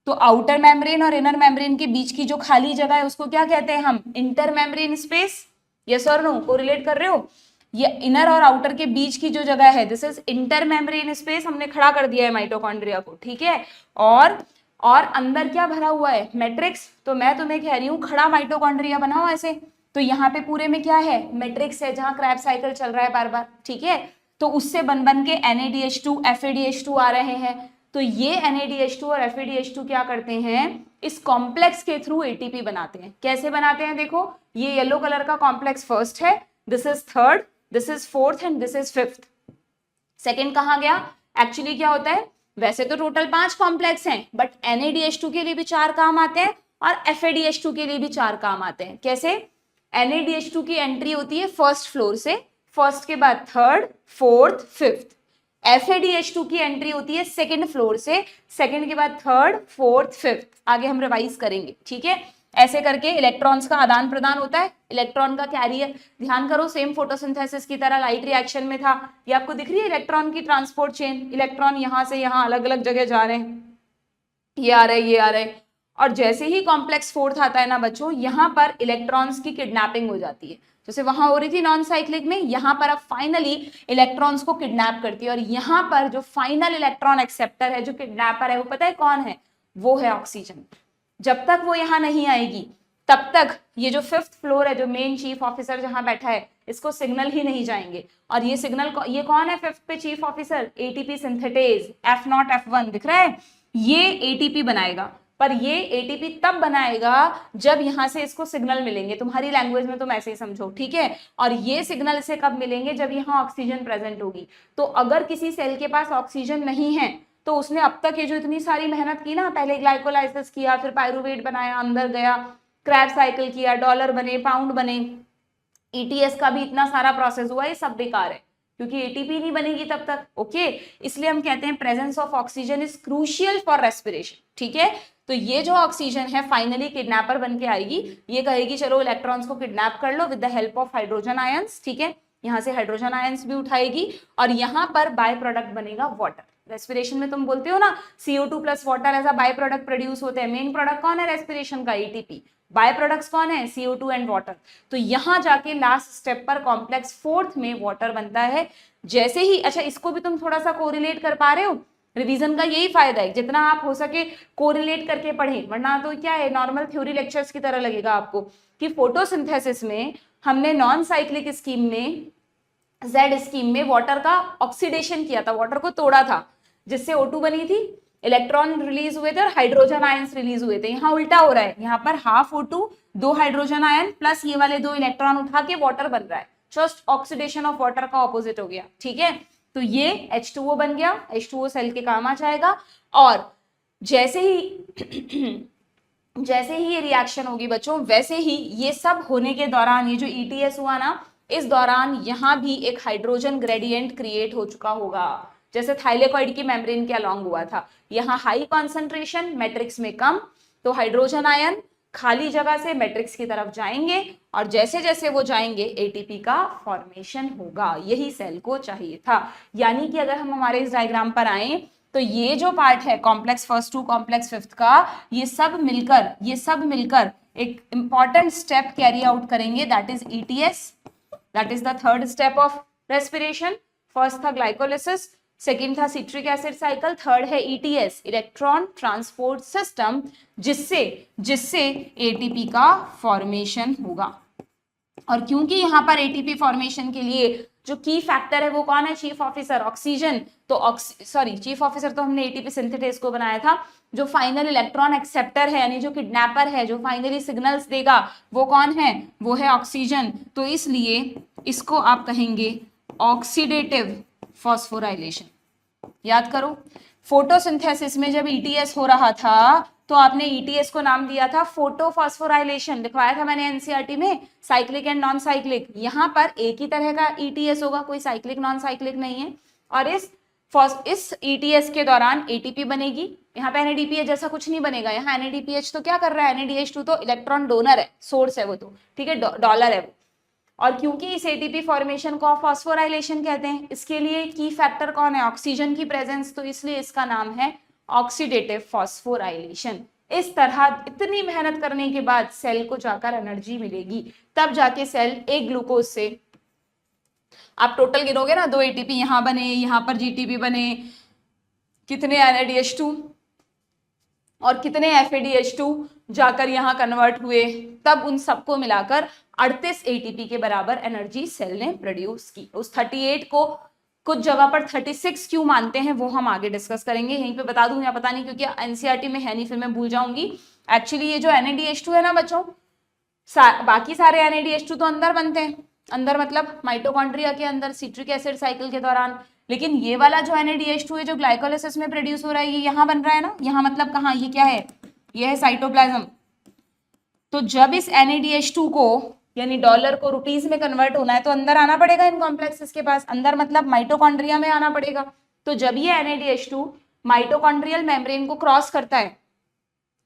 तो आउटर मेम्ब्रेन और इनर मेम्ब्रेन के बीच की जो खाली जगह है उसको क्या कहते हैं हम? Inter membrane space. यस और नो? कोरिलेट कर रहे हो? ये इनर और आउटर के बीच की जो जगह है, this is inter membrane space, हमने खड़ा कर दिया है माइटोकॉन्ड्रिया को, ठीक है। और अंदर क्या भरा हुआ है? मैट्रिक्स। तो मैं तुम्हें कह रही हूँ खड़ा माइटोकॉन्ड्रिया बनाओ ऐसे, तो यहाँ पे पूरे में क्या है? मैट्रिक्स है, जहां क्रैब साइकिल चल रहा है बार बार, ठीक है। तो उससे बन के NADH2 FADH2 आ रहे हैं, तो ये NADH2 और FADH2 क्या करते हैं? इस कॉम्प्लेक्स के थ्रू एटीपी बनाते हैं। कैसे बनाते हैं? देखो, ये येलो कलर का कॉम्प्लेक्स फर्स्ट है, this is third, this is fourth and this is fifth. Second कहाँ गया? एक्चुअली क्या होता है, वैसे तो टोटल 5 कॉम्प्लेक्स हैं, बट NADH2 के लिए भी 4 काम आते हैं और FADH2 के लिए भी 4 काम आते हैं। कैसे? NADH2 की एंट्री होती है फर्स्ट फ्लोर से, फर्स्ट के बाद थर्ड, फोर्थ, फिफ्थ। FADH2 की एंट्री होती है सेकंड फ्लोर से, सेकंड के बाद थर्ड, फोर्थ, फिफ्थ। आगे हम रिवाइज करेंगे, ठीक है। ऐसे करके इलेक्ट्रॉन्स का आदान प्रदान होता है, इलेक्ट्रॉन का कैरियर, ध्यान करो सेम फोटोसिंथेसिस की तरह लाइट रिएक्शन में था। ये आपको दिख रही है इलेक्ट्रॉन की ट्रांसपोर्ट चेन, इलेक्ट्रॉन यहां से यहां अलग अलग जगह जा रहे हैं, ये आ रहे, ये आ रहे। और जैसे ही कॉम्प्लेक्स फोर्थ आता है ना बच्चों, यहाँ पर इलेक्ट्रॉन्स की किडनैपिंग हो जाती है, जैसे वहां हो रही थी नॉन साइक्लिक में, यहाँ पर अब फाइनली इलेक्ट्रॉन्स को किडनैप करती है। और यहाँ पर जो फाइनल इलेक्ट्रॉन एक्सेप्टर है, जो किडनैपर है, वो पता है कौन है? वो है ऑक्सीजन। जब तक वो यहाँ नहीं आएगी तब तक ये जो फिफ्थ फ्लोर है, जो मेन चीफ ऑफिसर जहां बैठा है, इसको सिग्नल ही नहीं जाएंगे। और ये सिग्नल ये कौन है फिफ्थ पे chief officer? ATP synthetase, F0 F1 दिख रहा है, ये एटीपी बनाएगा। पर ये एटीपी तब बनाएगा जब यहां से इसको सिग्नल मिलेंगे, तुम्हारी लैंग्वेज में तुम ऐसे ही समझो, ठीक है। और ये सिग्नल इसे कब मिलेंगे? जब यहाँ ऑक्सीजन प्रेजेंट होगी। तो अगर किसी सेल के पास ऑक्सीजन नहीं है, तो उसने अब तक ये जो इतनी सारी मेहनत की ना, पहले ग्लाइकोलाइसिस किया, फिर पायरुवेट बनाया, अंदर गया, क्रैब साइकिल किया, डॉलर बने, पाउंड बने, ETS का भी इतना सारा प्रोसेस हुआ, ये सब बेकार है, क्योंकि एटीपी नहीं बनेगी तब तक, ओके। इसलिए हम कहते हैं presence of oxygen is crucial for respiration, ठीक है। तो ये जो ऑक्सीजन है फाइनली किडनैपर बन के आएगी, ये कहेगी चलो इलेक्ट्रॉन्स को किडनैप कर लो with the help of hydrogen ions, ठीक है। यहाँ से हाइड्रोजन आयंस भी उठाएगी और यहाँ पर बाय प्रोडक्ट बनेगा वाटर। रेस्पिरेशन में तुम बोलते हो ना CO2 plus water as a by product produce होते हैं। मेन प्रोडक्ट कौन है रेस्पिरेशन का? एटीपी। बाय प्रोडक्ट्स कौन है? CO2 and water. तो यहां जाके लास्ट स्टेप पर कॉम्प्लेक्स फोर्थ में वाटर बनता है। जैसे ही, अच्छा इसको भी तुम थोड़ा सा कोरिलेट कर पा रहे हो, रिवीजन का यही फायदा है, जितना आप हो सके कोरिलेट करके पढ़ें, वरना तो क्या है नॉर्मल थ्योरी लेक्चर्स की तरह लगेगा आपको कि फोटोसिंथेसिस में हमने नॉन साइक्लिक स्कीम में, Z स्कीम में वाटर का ऑक्सीडेशन किया था, वाटर को तोड़ा था, जिससे O2 बनी थी। इलेक्ट्रॉन रिलीज हुए थे और हाइड्रोजन आयंस रिलीज हुए थे। यहाँ उल्टा हो रहा है, यहाँ पर half O2 2 hydrogen ion plus ये वाले 2 इलेक्ट्रॉन उठा के वाटर बन रहा है। जस्ट ऑक्सीडेशन ऑफ वाटर का ऑपोजिट हो गया, ठीक है। तो ये H2O बन गया, H2O सेल के काम आ जाएगा। और जैसे ही जैसे ही ये रिएक्शन होगी बच्चों, वैसे ही ये सब होने के दौरान ये जो ETS हुआ ना, इस दौरान यहाँ भी एक हाइड्रोजन ग्रेडियंट क्रिएट हो चुका होगा, जैसे थाइलेकॉइड की मेम्ब्रेन के अलोंग हुआ था। यहाँ हाई कॉन्सेंट्रेशन, मैट्रिक्स में कम, तो हाइड्रोजन आयन खाली जगह से मैट्रिक्स की तरफ जाएंगे और जैसे जैसे वो जाएंगे एटीपी का फॉर्मेशन होगा। यही सेल को चाहिए था। यानी कि अगर हम हमारे इस डायग्राम पर आए तो ये जो पार्ट है complex first to complex fifth का, ये सब मिलकर एक इंपॉर्टेंट स्टेप कैरी आउट करेंगे, that is ETS, that is the third step of respiration. First था ग्लाइकोलिसिस, सेकेंड था सिट्रिक एसिड साइकिल, थर्ड है ETS, इलेक्ट्रॉन ट्रांसपोर्ट सिस्टम, जिससे एटीपी का फॉर्मेशन होगा। और क्योंकि यहाँ पर एटीपी फॉर्मेशन के लिए जो की फैक्टर है वो कौन है, चीफ ऑफिसर, ऑक्सीजन। तो चीफ ऑफिसर तो हमने एटीपी सिंथेटेज को बनाया था। जो फाइनल इलेक्ट्रॉन एक्सेप्टर है, यानी जो किडनैपर है, जो फाइनली सिग्नल्स देगा, वो कौन है, वो है ऑक्सीजन। तो इसलिए इसको आप कहेंगे ऑक्सीडेटिव फॉस्फोराइलेशन। याद करो, फोटोसिंथेसिस में जब ETS हो रहा था तो आपने ETS को नाम दिया था फोटोफॉस्फोराइलेशन, लिखवाया था मैंने NCERT में, साइक्लिक एंड नॉन साइक्लिक। यहाँ पर एक ही तरह का ETS होगा, कोई साइक्लिक नॉन साइक्लिक नहीं है। और इस ETS के दौरान ATP बनेगी। यहाँ पे NADPH जैसा कुछ नहीं बनेगा। यहाँ NADPH तो क्या कर रहा है, NADH2 तो इलेक्ट्रॉन डोनर है, सोर्स है वो, तो ठीक है, डॉलर है वो। और क्योंकि इस एटीपी फॉर्मेशन को फॉस्फोराइलेशन कहते हैं, इसके लिए की फैक्टर कौन है, ऑक्सीजन की प्रेजेंस, तो इसलिए इसका नाम है ऑक्सीडेटिव फॉस्फोराइलेशन। इस तरह इतनी मेहनत करने के बाद सेल को जाकर एनर्जी मिलेगी, तब जाके सेल एक ग्लूकोज से, आप टोटल गिनोगे ना, 2 ATP यहाँ बने, यहाँ पर GTP बने, कितने NADH2 और कितने FADH2 जाकर यहाँ कन्वर्ट हुए, तब उन सबको मिलाकर 38 ATP के बराबर एनर्जी सेल ने प्रोड्यूस की। उस 38 को कुछ जगह पर 36 क्यों मानते हैं वो हम आगे डिस्कस करेंगे। यहीं पे बता दूं या पता नहीं, क्योंकि NCERT में है नहीं, फिर मैं भूल जाऊंगी। एक्चुअली ये जो NADH2 है ना बच्चों, बाकी सारे NADH2 तो अंदर बनते हैं, अंदर मतलब माइटोकॉन्ड्रिया के अंदर सिट्रिक एसिड साइकिल के दौरान, लेकिन ये वाला जो NADH2 है जो ग्लाइकोलिसिस में प्रोड्यूस हो रहा है, ये यहाँ बन रहा है ना, यहाँ मतलब कहाँ, ये क्या है, ये है साइटोप्लाज्म। तो जब इस NADH2 को यानी डॉलर को रुपीस में कन्वर्ट होना है तो अंदर आना पड़ेगा इन कॉम्प्लेक्सेस के पास, अंदर मतलब माइटोकॉन्ड्रिया में आना पड़ेगा। तो जब ये NADH2 माइटोकॉन्ड्रियल मेम्ब्रेन को क्रॉस करता है,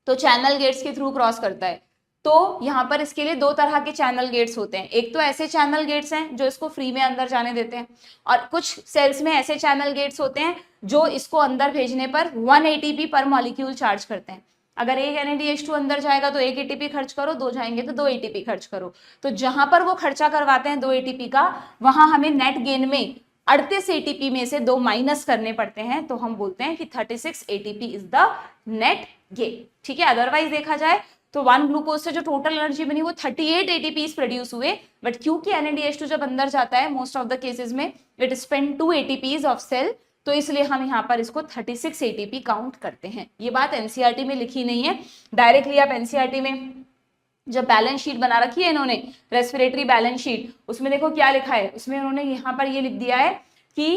तो चैनल गेट्स के थ्रू क्रॉस करता है, तो यहाँ पर इसके लिए 2 तरह के चैनल गेट्स होते हैं। एक तो ऐसे चैनल गेट्स हैं जो इसको फ्री में अंदर जाने देते हैं, और कुछ सेल्स में ऐसे चैनल गेट्स होते हैं जो इसको अंदर भेजने पर 1 ATP पर मॉलिक्यूल चार्ज करते हैं। अगर एक NADH2 अंदर जाएगा तो 1 ATP खर्च करो, 2 जाएंगे तो 2 ATP खर्च करो। तो जहां पर वो खर्चा करवाते हैं 2 ATP का, वहां हमें नेट गेन में 38 ATP में से 2 माइनस करने पड़ते हैं, तो हम बोलते हैं कि 36 ATP is the net gain, ठीक है। अदरवाइज देखा जाए तो 1 ग्लूकोज से जो टोटल एनर्जी बनी वो 38 ATPs प्रोड्यूस हुए, बट क्योंकि NADH2 जब अंदर जाता है मोस्ट ऑफ द केसेस में it spend 2 ATPs of cell, तो इसलिए हम यहाँ पर इसको 36 ATP काउंट करते हैं। ये बात NCERT में लिखी नहीं है, डायरेक्टली आप NCERT में जब बैलेंस शीट बना रखी है इन्होंने, रेस्पिरेटरी बैलेंस शीट, उसमें देखो क्या लिखा है, उसमें उन्होंने यहाँ पर ये लिख दिया है कि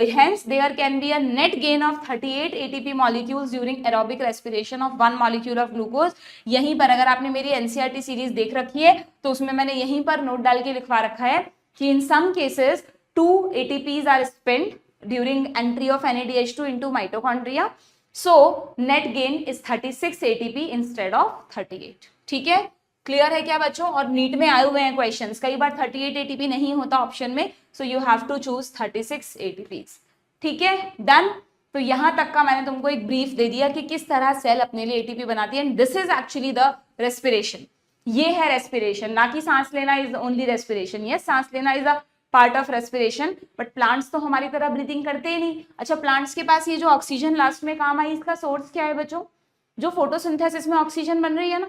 hence there can be a net gain of 38 ATP molecules during aerobic respiration of 1 molecule of glucose। यहीं पर अगर आपने मेरी NCERT सीरीज देख रखी है तो उसमें मैंने यहीं पर नोट डाल के लिखवा रखा है कि in some cases 2 ATPs are spent during entry of NADH2 into mitochondria, so net gain is 36 ATP instead of 38। ठीक है, क्लियर है क्या बच्चों? और नीट में आए हुए हैं क्वेश्चंस, कई बार 38 ATP नहीं होता ऑप्शन में, so you have to choose 36 ATPs। ठीक है, डन। तो यहां तक का मैंने तुमको एक ब्रीफ दे दिया कि किस तरह सेल अपने लिए ATP बनाती है, and this is actually the respiration. ये है रेस्पिरेशन, ना कि सांस लेना इज ओनली रेस्पिरेशन। यस, सांस लेना is a part of respiration, but plants तो हमारी तरह ब्रीदिंग करते ही नहीं। अच्छा, प्लांट्स के पास ये जो ऑक्सीजन लास्ट में काम आई, इसका सोर्स क्या है बच्चों? जो फोटोसिंथेसिस में ऑक्सीजन बन रही है ना,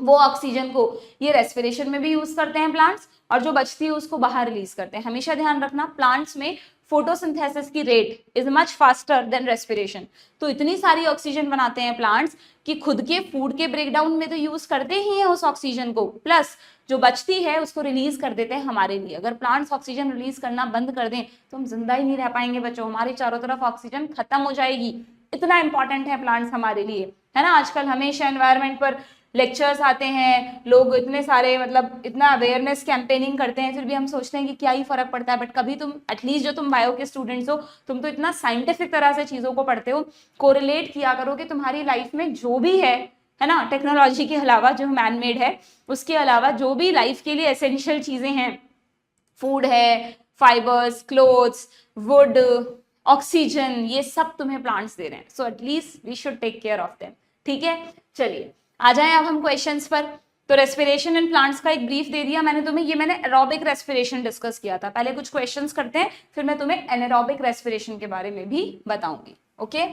वो ऑक्सीजन को ये रेस्पिरेशन में भी यूज करते हैं प्लांट्स, और जो बचती है उसको बाहर रिलीज करते हैं। हमेशा ध्यान रखना, प्लांट्स में फोटोसिंथेसिस की rate is much faster than respiration. तो इतनी सारी ऑक्सीजन बनाते हैं प्लांट्स कि खुद के फूड के ब्रेकडाउन में तो यूज करते ही हैं उस ऑक्सीजन को, प्लस जो बचती है उसको रिलीज कर देते हैं हमारे लिए। अगर प्लांट्स ऑक्सीजन रिलीज करना बंद कर दें तो हम जिंदा ही नहीं रह पाएंगे बच्चों, हमारे चारों तरफ ऑक्सीजन खत्म हो जाएगी। इतना इंपॉर्टेंट है प्लांट्स हमारे लिए, है ना। आजकल हमेशा एनवायरनमेंट पर लेक्चर्स आते हैं, लोग इतने सारे मतलब इतना अवेयरनेस कैंपेनिंग करते हैं, फिर भी हम सोचते हैं कि क्या ही फर्क पड़ता है। बट कभी तुम एटलीस्ट जो तुम बायो के स्टूडेंट्स हो, तुम तो इतना साइंटिफिक तरह से चीजों को पढ़ते हो, कोरिलेट किया करो कि तुम्हारी लाइफ में जो भी है ना, टेक्नोलॉजी के अलावा जो मैन मेड है, उसके अलावा जो भी लाइफ के लिए एसेंशियल चीजें हैं, फूड है, फाइबर्स, क्लोथ्स, वुड, ऑक्सीजन, ये सब तुम्हें प्लांट्स दे रहे हैं। So at least we should take care of them. ठीक है, चलिए आ जाएं अब हम क्वेश्चंस पर। तो रेस्पिरेशन इन प्लांट्स का एक ब्रीफ दे दिया मैंने तुम्हें, ये मैंने एरोबिक रेस्पिरेशन डिस्कस किया था। पहले कुछ क्वेश्चंस करते हैं, फिर मैं तुम्हें एनारोबिक रेस्पिरेशन के बारे में भी बताऊंगी। ओके,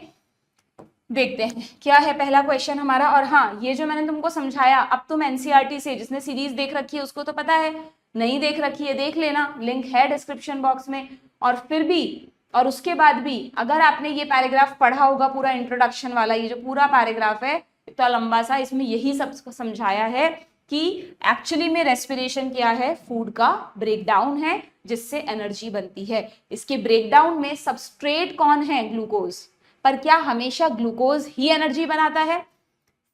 देखते हैं क्या है पहला क्वेश्चन हमारा। और हाँ, ये जो मैंने तुमको समझाया, अब तुम एनसीईआरटी से, जिसने सीरीज देख रखी है उसको तो पता है, नहीं देख रखी है देख लेना, लिंक है डिस्क्रिप्शन बॉक्स में। और फिर भी, और उसके बाद भी अगर आपने ये पैराग्राफ पढ़ा होगा पूरा इंट्रोडक्शन वाला, ये जो पूरा पैराग्राफ है इतना लंबा सा, इसमें यही सब समझाया है कि एक्चुअली में रेस्पिरेशन क्या है, फूड का ब्रेकडाउन है जिससे एनर्जी बनती है। इसके ब्रेकडाउन में सबस्ट्रेट कौन है, ग्लूकोज। पर क्या हमेशा ग्लूकोज ही एनर्जी बनाता है?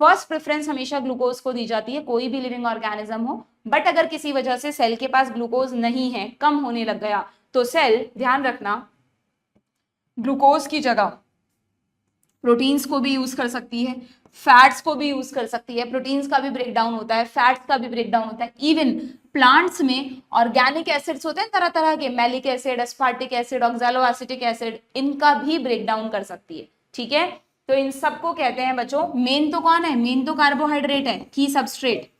फर्स्ट प्रेफरेंस हमेशा ग्लूकोज को दी जाती है, कोई भी लिविंग ऑर्गेनिज्म हो। बट अगर किसी वजह से सेल के पास ग्लूकोज नहीं है, कम होने लग गया, तो सेल, ध्यान रखना, ग्लूकोज की जगह प्रोटीन्स को भी यूज कर सकती है, फैट्स को भी यूज कर सकती है। प्रोटीन्स का भी ब्रेकडाउन होता है, फैट्स का भी ब्रेकडाउन होता है। इवन प्लांट्स में ऑर्गेनिक एसिड्स होते हैं तरह तरह के, malic acid, aspartic acid, oxaloacetic acid, इनका भी ब्रेकडाउन कर सकती है। ठीक है, तो इन सबको कहते हैं बच्चों, मेन तो कौन है, मेन तो कार्बोहाइड्रेट है, की सबस्ट्रेट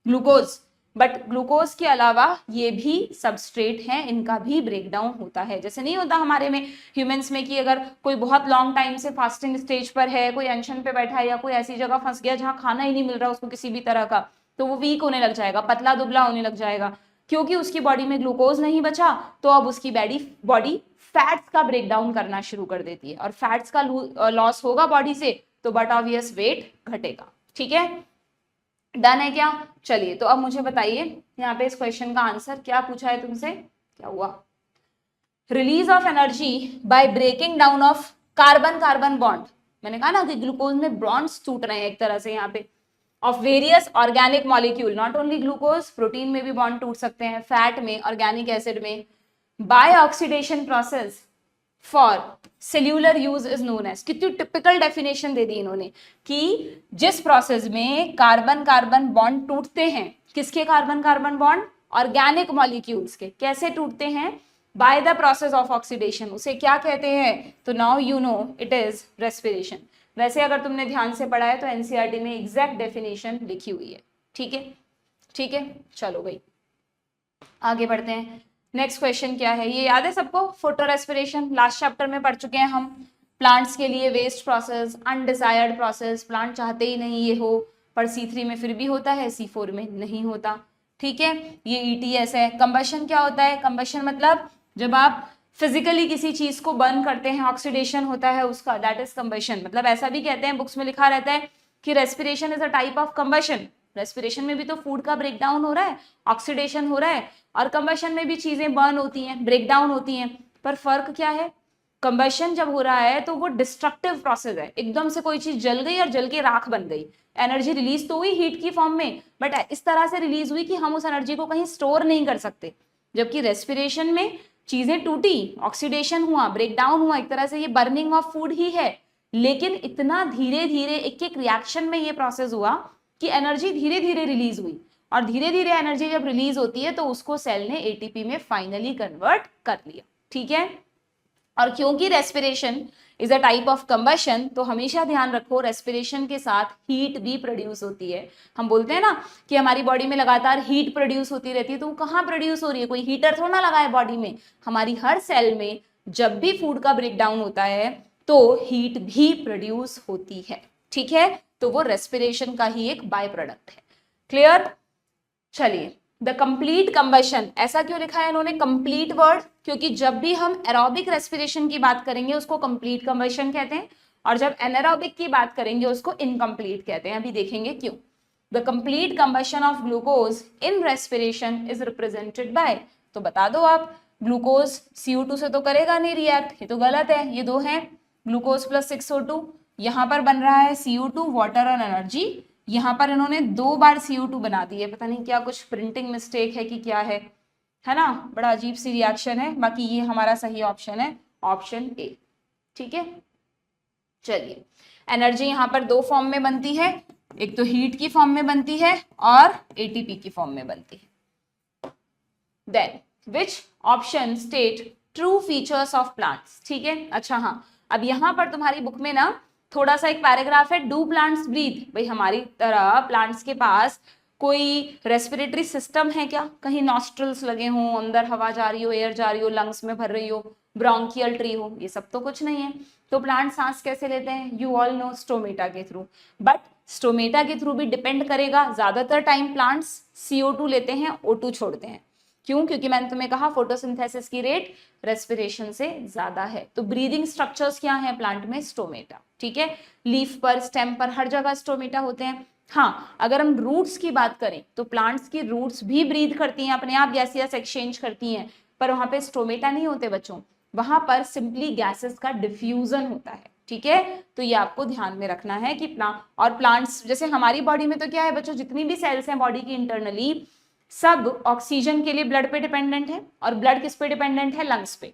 ग्लूकोज। बट ग्लूकोज के अलावा ये भी सबस्ट्रेट हैं, इनका भी ब्रेकडाउन होता है। जैसे नहीं होता हमारे में, ह्यूमंस में, कि अगर कोई बहुत लॉन्ग टाइम से फास्टिंग स्टेज पर है, कोई अनशन पे बैठा है, या कोई ऐसी जगह फंस गया जहां खाना ही नहीं मिल रहा उसको किसी भी तरह का, तो वो वीक होने लग जाएगा, पतला दुबला होने लग जाएगा, क्योंकि उसकी बॉडी में ग्लूकोज नहीं बचा। तो अब उसकी बॉडी फैट्स का ब्रेकडाउन करना शुरू कर देती है, और फैट्स का लॉस होगा बॉडी से, तो बट ऑब्वियस वेट घटेगा। ठीक है, डन है क्या? चलिए, तो अब मुझे बताइए यहाँ पे इस क्वेश्चन का आंसर क्या पूछा है तुमसे, क्या हुआ? Release of energy by breaking down of carbon carbon bond. मैंने कहा ना कि ग्लूकोज में बॉन्ड्स टूट रहे हैं एक तरह से यहाँ पे, of various organic molecule, not only glucose, protein में भी बॉन्ड टूट सकते हैं, फैट में, ऑर्गेनिक एसिड में, by oxidation process for cellular use is known as. कितनी टिपिकल डेफिनेशन दे दी इन्होंने, कि जिस प्रोसेस में कार्बन कार्बन बॉन्ड टूटते हैं, किसके carbon carbon bond? Organic molecules के। कैसे टूटते हैं? By the process of oxidation. उसे क्या कहते हैं? तो now you know it is respiration. वैसे अगर तुमने ध्यान से पढ़ा है तो एनसीईआरटी में एग्जैक्ट डेफिनेशन लिखी हुई है। ठीक है, ठीक है, चलो भाई आगे बढ़ते हैं। नेक्स्ट क्वेश्चन क्या है, ये याद है सबको? फोटो रेस्पिरेशन लास्ट चैप्टर में पढ़ चुके हैं हम। प्लांट्स के लिए waste process, undesired process, plant चाहते ही नहीं ये हो, पर C3 में फिर भी होता है, C4 में नहीं होता। ठीक है, ये ETS है। कंबशन क्या होता है? कंबशन मतलब जब आप फिजिकली किसी चीज को बर्न करते हैं, ऑक्सीडेशन होता है उसका, दैट इज कंबशन। मतलब ऐसा भी कहते हैं, बुक्स में लिखा रहता है कि respiration is a type of combustion. Respiration में भी तो फूड का ब्रेकडाउन हो रहा है, ऑक्सीडेशन हो रहा है, और कंबशन में भी चीजें बर्न होती हैं, ब्रेकडाउन होती हैं। पर फर्क क्या है? कंबशन जब हो रहा है तो वो डिस्ट्रक्टिव प्रोसेस है, एकदम से कोई चीज जल गई और जल के राख बन गई, एनर्जी रिलीज तो हुई हीट की फॉर्म में, बट इस तरह से रिलीज हुई कि हम उस एनर्जी को कहीं स्टोर नहीं कर सकते। जबकि रेस्पिरेशन में चीजें टूटी, ऑक्सीडेशन हुआ, ब्रेकडाउन हुआ, एक तरह से ये बर्निंग ऑफ फूड ही है, लेकिन इतना धीरे धीरे एक एक रिएक्शन में ये प्रोसेस हुआ कि एनर्जी धीरे धीरे रिलीज हुई, और धीरे धीरे एनर्जी जब रिलीज होती है तो उसको सेल ने एटीपी में फाइनली कन्वर्ट कर लिया। ठीक है, और क्योंकि respiration is a type of combustion, तो हमेशा ध्यान रखो रेस्पिरेशन के साथ हीट भी प्रोड्यूस होती है। हम बोलते हैं ना कि हमारी बॉडी में लगातार हीट प्रोड्यूस होती रहती है, तो वो कहाँ प्रोड्यूस हो रही है? कोई हीटर थोड़ा ना लगा है बॉडी में, हमारी हर सेल में जब भी फूड का ब्रेकडाउन होता है तो हीट भी प्रोड्यूस होती है। ठीक है, तो वो रेस्पिरेशन का ही एक बाय प्रोडक्ट है। क्लियर? चलिए द कंप्लीट कंबशन, ऐसा क्यों लिखा है इन्होंने कंप्लीट वर्ड, क्योंकि जब भी हम एरोबिक रेस्पिरेशन की बात करेंगे उसको कंप्लीट कंबशन कहते हैं, और जब एनारोबिक की बात करेंगे उसको इनकम्प्लीट कहते हैं। अभी देखेंगे क्यों। The complete combustion of glucose in respiration is represented by, तो बता दो आप, ग्लूकोज CO2 से तो करेगा नहीं रिएक्ट, ये तो गलत है, ये दो हैं ग्लूकोज प्लस 6O2, यहाँ पर बन रहा है CO2 वाटर और एनर्जी, यहाँ पर इन्होंने 2 बार CO2 बना दी है, पता नहीं क्या कुछ प्रिंटिंग मिस्टेक है कि क्या है ना, बड़ा अजीब सी रिएक्शन है। बाकी ये हमारा सही ऑप्शन है, ऑप्शन ए, ठीक है। चलिए, एनर्जी यहाँ पर 2 फॉर्म में बनती है, एक तो हीट की फॉर्म में बनती है और ATP की फॉर्म में बनती है। Then which option state true features of plants, ठीक है। अच्छा हाँ, अब यहाँ पर तुम्हारी बुक में ना थोड़ा सा एक पैराग्राफ है, डू प्लांट्स ब्रीथ, भाई हमारी तरह प्लांट्स के पास कोई रेस्पिरेटरी सिस्टम है क्या, कहीं नॉस्ट्रल्स लगे हों, अंदर हवा जा रही हो, एयर जा रही हो, लंग्स में भर रही हो, ब्रोंकियल ट्री हो, ये सब तो कुछ नहीं है। तो प्लांट सांस कैसे लेते हैं, यू ऑल नो, स्टोमेटा के थ्रू, बट स्टोमेटा के थ्रू भी डिपेंड करेगा, ज्यादातर टाइम प्लांट्स CO2 लेते हैं, O2 छोड़ते हैं। क्यों, क्योंकि मैंने तुम्हें कहा फोटोसिंथेसिस की रेट रेस्पिरेशन से ज्यादा है। तो ब्रीदिंग स्ट्रक्चर्स क्या है प्लांट में, स्टोमेटा, ठीक है। लीफ पर, स्टेम पर, हर जगह स्टोमेटा होते हैं। हाँ, अगर हम रूट्स की बात करें तो प्लांट्स की रूट्स भी ब्रीथ करती हैं, अपने आप गैसियस एक्सचेंज करती हैं, पर वहां पे स्टोमेटा नहीं होते बच्चों, वहां पर सिंपली गैसेस का डिफ्यूजन होता है, ठीक है। तो ये आपको ध्यान में रखना है कि प्लांट्स जैसे हमारी बॉडी में तो क्या है बच्चों, जितनी भी सेल्स हैं बॉडी की इंटरनली, सब ऑक्सीजन के लिए ब्लड पे डिपेंडेंट है, और ब्लड किस पे डिपेंडेंट है, लंग्स पे।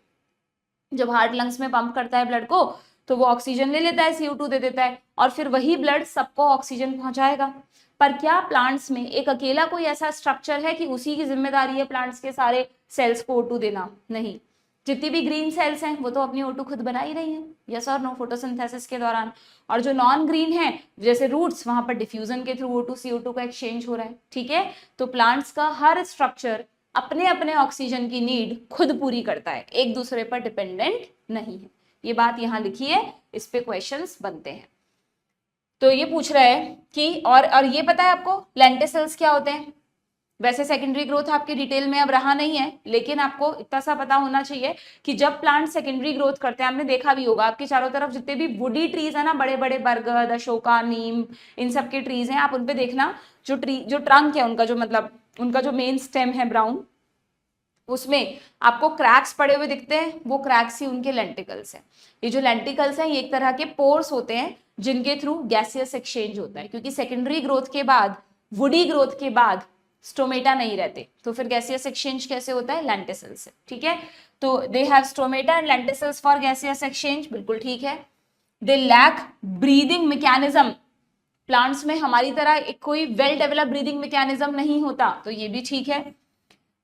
जब हार्ट लंग्स में पंप करता है ब्लड को तो वो ऑक्सीजन ले लेता है, CO2 दे देता है, और फिर वही ब्लड सबको ऑक्सीजन पहुंचाएगा। पर क्या प्लांट्स में एक अकेला कोई ऐसा स्ट्रक्चर है कि उसी की जिम्मेदारी है प्लांट्स के सारे सेल्स को O2 देना, नहीं। जितनी भी ग्रीन सेल्स हैं वो तो अपनी O2 खुद बना ही रही हैं, यस और नो, फोटोसिंथेसिस के दौरान। और जो नॉन ग्रीन है जैसे रूट्स, वहां पर डिफ्यूजन के थ्रू O2 CO2 का एक्सचेंज हो रहा है, ठीक है। तो प्लांट्स का हर स्ट्रक्चर अपने अपने ऑक्सीजन की नीड खुद पूरी करता है, एक दूसरे पर डिपेंडेंट नहीं है। ये बात यहाँ लिखी है, इस पे क्वेश्चंस बनते हैं। तो ये पूछ रहा है कि और ये पता है आपको लेंटिसल्स क्या होते हैं। वैसे सेकेंडरी ग्रोथ आपके डिटेल में अब रहा नहीं है, लेकिन आपको इतना सा पता होना चाहिए कि जब प्लांट सेकेंडरी ग्रोथ करते हैं, आपने देखा भी होगा आपके चारों तरफ जितने भी वुडी ट्रीज है ना, बड़े बड़े बरगद, अशोका, नीम, इन सब के ट्रीज हैं, आप उन पे देखना, जो ट्रंक है उनका, जो मतलब उनका जो मेन स्टेम है ब्राउन, उसमें आपको क्रैक्स पड़े हुए दिखते हैं, वो क्रैक्स ही उनके लेंटिकल्स हैं। ये जो लेंटिकल्स हैं ये एक तरह के पोर्स होते हैं जिनके थ्रू गैसियस एक्सचेंज होता है, क्योंकि सेकेंडरी ग्रोथ के बाद, वुडी ग्रोथ के बाद स्टोमेटा नहीं रहते, तो फिर गैसियस एक्सचेंज कैसे होता है, लेंटिसल्स से, ठीक है। तो they have stomata and lenticels for gaseous exchange, बिल्कुल ठीक है। They lack breathing mechanism, plants में हमारी तरह एक कोई वेल डेवलप ब्रीदिंग मैकेनिज्म नहीं होता, तो ये भी ठीक है।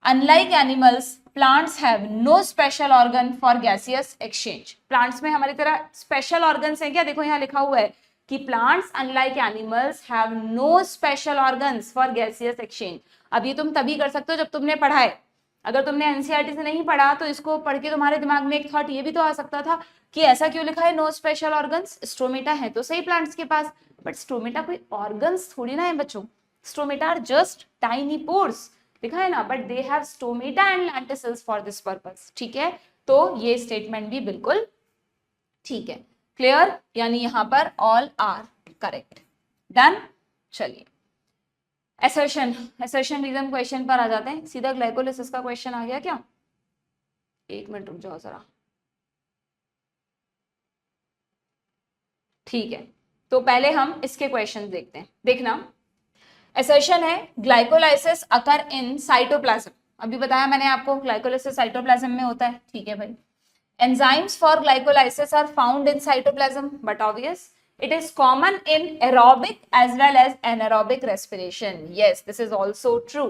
Unlike animals, plants have no special organ for gaseous exchange. Plants में हमारी तरह special organs हैं क्या, देखो यहाँ लिखा हुआ है कि plants unlike animals have no special organs for gaseous exchange. अब ये तुम तभी कर सकते हो जब तुमने पढ़ा है, अगर तुमने NCERT से नहीं पढ़ा तो इसको पढ़ के तुम्हारे दिमाग में एक थॉट ये भी तो आ सकता था कि ऐसा क्यों लिखा है नो स्पेशल ऑर्गन्स, स्टोमेटा है तो सही प्लांट्स के पास, बट स्टोमेटा कोई ऑर्गन्स थोड़ी ना है बच्चों, stomata are just tiny pores, लिखा है ना, but they have stomata and lenticels for this purpose, ठीक है। तो ये स्टेटमेंट भी बिल्कुल ठीक है, क्लियर, यानी यहां पर ऑल आर करेक्ट, डन। चलिए असर्शन रीजन क्वेश्चन पर आ जाते हैं, सीधा ग्लाइकोलिसिस का क्वेश्चन आ गया क्या, एक मिनट रुक जाओ जरा, ठीक है। तो पहले हम इसके क्वेश्चन देखते हैं, देखना। असर्शन है ग्लाइकोलाइसिस अकर इन साइटोप्लाज्म, अभी बताया मैंने आपको ग्लाइकोलाइसिस साइटोप्लाज्म में होता है, ठीक है भाई। Enzymes for glycolysis are found in cytoplasm, but obvious it is common in aerobic as well as anaerobic respiration, yes this is also true।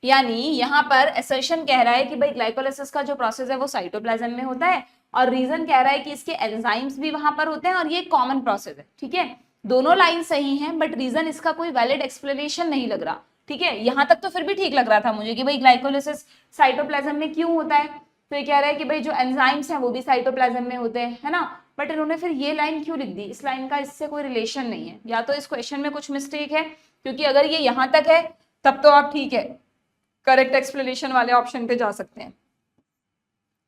यानी यहाँ पर assertion कह रहा है कि भाई ग्लाइकोलाइसिस का जो प्रोसेस है वो साइटोप्लाज्म में होता है, और रीजन कह रहा है कि इसके एंजाइम्स भी वहां पर होते हैं और ये कॉमन प्रोसेस है, ठीक है। दोनों लाइन सही हैं, बट रीजन इसका कोई वैलिड एक्सप्लेनेशन नहीं लग रहा, ठीक है। यहां तक तो फिर भी ठीक लग रहा था मुझे कि भाई ग्लाइकोलाइसिस साइटोप्लाज्म में क्यों होता है, तो ये कह रहा है कि भाई जो एंजाइम्स हैं वो भी साइटोप्लाज्म में होते हैं, है ना। बट इन्होंने फिर ये लाइन क्यों लिख दी, इस लाइन का इससे कोई रिलेशन नहीं है, या तो इस क्वेश्चन में कुछ मिस्टेक है, क्योंकि अगर ये यहां तक है तब तो आप ठीक है, करेक्ट एक्सप्लेनेशन वाले ऑप्शन पे जा सकते हैं,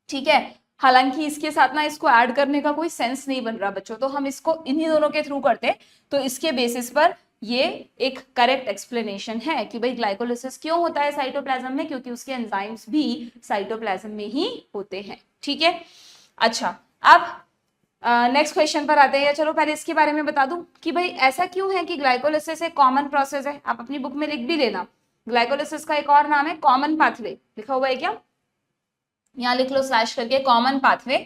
ठीक है। हालांकि इसके साथ ना इसको ऐड करने का कोई सेंस नहीं बन रहा बच्चों, तो हम इसको इन्हीं दोनों के थ्रू करते हैं। तो इसके बेसिस पर ये एक करेक्ट एक्सप्लेनेशन है कि भाई ग्लाइकोलिसिस क्यों होता है साइटोप्लाज्म में, क्योंकि उसके एंजाइम्स भी साइटोप्लाज्म में ही होते हैं, ठीक है। अच्छा, अब नेक्स्ट क्वेश्चन पर आते हैं। चलो पहले इसके बारे में बता दूं कि भाई ऐसा क्यों है कि ग्लाइकोलिसिस एक कॉमन प्रोसेस है। आप अपनी बुक में लिख भी लेना, ग्लाइकोलिसिस का एक और नाम है कॉमन पाथवे। लिखा हुआ है क्या? यहाँ लिख लो स्लैश करके कॉमन पाथवे।